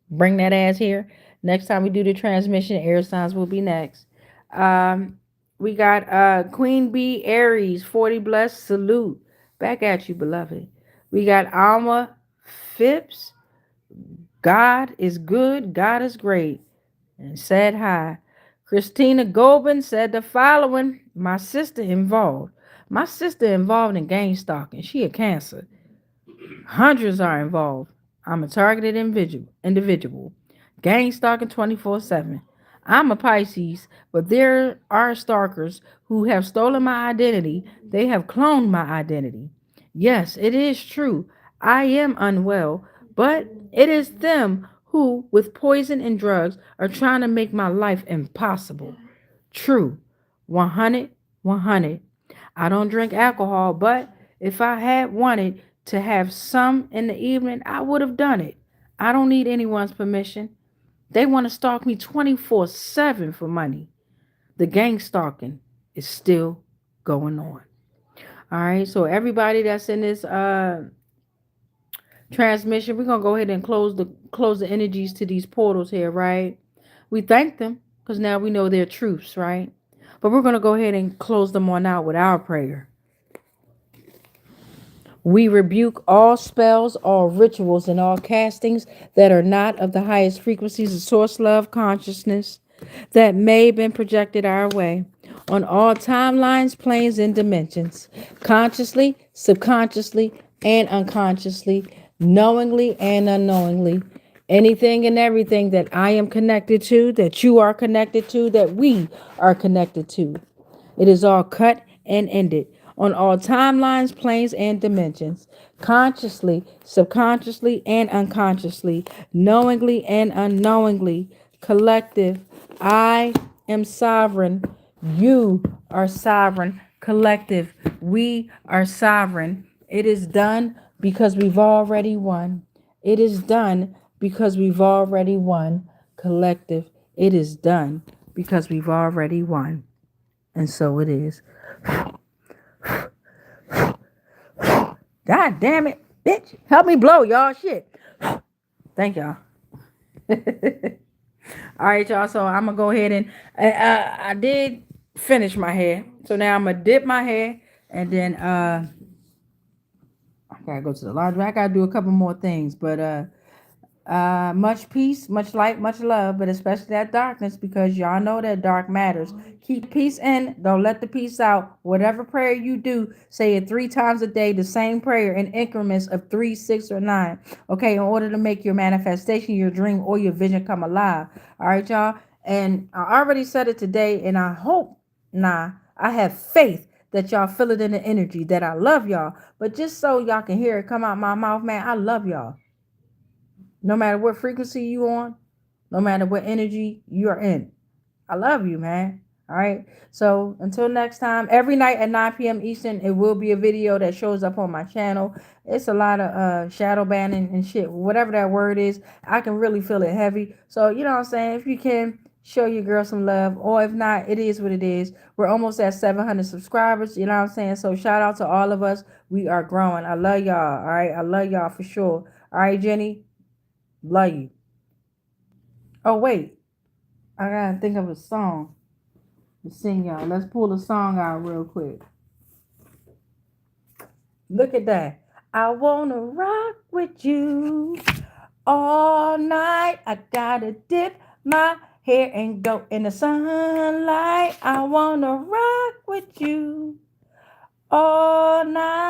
bring that ass here. Next time we do the transmission, air signs will be next. We got Queen Bee Aries, 40 blessed, salute. Back at you, beloved. We got Alma Phipps. God is good, God is great. And said hi. Christina Gobin said the following. My sister involved. My sister involved in gang stalking. She a Cancer. Hundreds are involved. I'm a targeted individual. Gang stalking 24/7. I'm a Pisces, but there are stalkers who have stolen my identity. They have cloned my identity. Yes, it is true. I am unwell, but it is them who, with poison and drugs, are trying to make my life impossible. True. 100, 100. I don't drink alcohol, but if I had wanted to have some in the evening, I would have done it. I don't need anyone's permission. They want to stalk me 24/7 for money. The gang stalking is still going on. All right, so everybody that's in this transmission, we're gonna go ahead and close the energies to these portals here, right? We thank them because now we know their truths, right? But we're gonna go ahead and close them on out with our prayer. We rebuke all spells, all rituals, and all castings that are not of the highest frequencies of source love consciousness that may have been projected our way on all timelines, planes, and dimensions, consciously, subconsciously, and unconsciously, knowingly and unknowingly. Anything and everything that I am connected to, that you are connected to, that we are connected to. It is all cut and ended on all timelines, planes, and dimensions, consciously, subconsciously, and unconsciously, knowingly and unknowingly, collective. I am sovereign. You are sovereign. Collective. We are sovereign. It is done because we've already won. It is done because we've already won. Collective. It is done because we've already won. And so it is. God damn it, bitch. Help me blow, y'all. Shit. Thank y'all. All right, y'all. So I'm going to go ahead and I did finish my hair. So now I'm going to dip my hair and then I got to go to the laundry. I got to do a couple more things. But much peace, much light, much love, but especially that darkness, because y'all know that dark matters. Keep peace in, don't let the peace out. Whatever prayer you do, say it 3 times a day, the same prayer in increments of 3, 6, or 9. Okay, in order to make your manifestation, your dream, or your vision come alive. All right, y'all. And I already said it today, and I hope, I have faith that y'all feel it in the energy, that I love y'all. But just so y'all can hear it come out my mouth, man, I love y'all. No matter what frequency you on, no matter what energy you are in. I love you, man. All right. So until next time, every night at 9 p.m. Eastern, it will be a video that shows up on my channel. It's a lot of shadow banning and shit. Whatever that word is, I can really feel it heavy. So, you know what I'm saying? If you can, show your girl some love. Or if not, it is what it is. We're almost at 700 subscribers. You know what I'm saying? So shout out to all of us. We are growing. I love y'all. All right. I love y'all for sure. All right, Jenny. Love you. Oh, wait. I gotta think of a song to sing y'all. Let's pull a song out real quick. Look at that. I wanna rock with you all night. I gotta dip my hair and go in the sunlight. I wanna rock with you all night.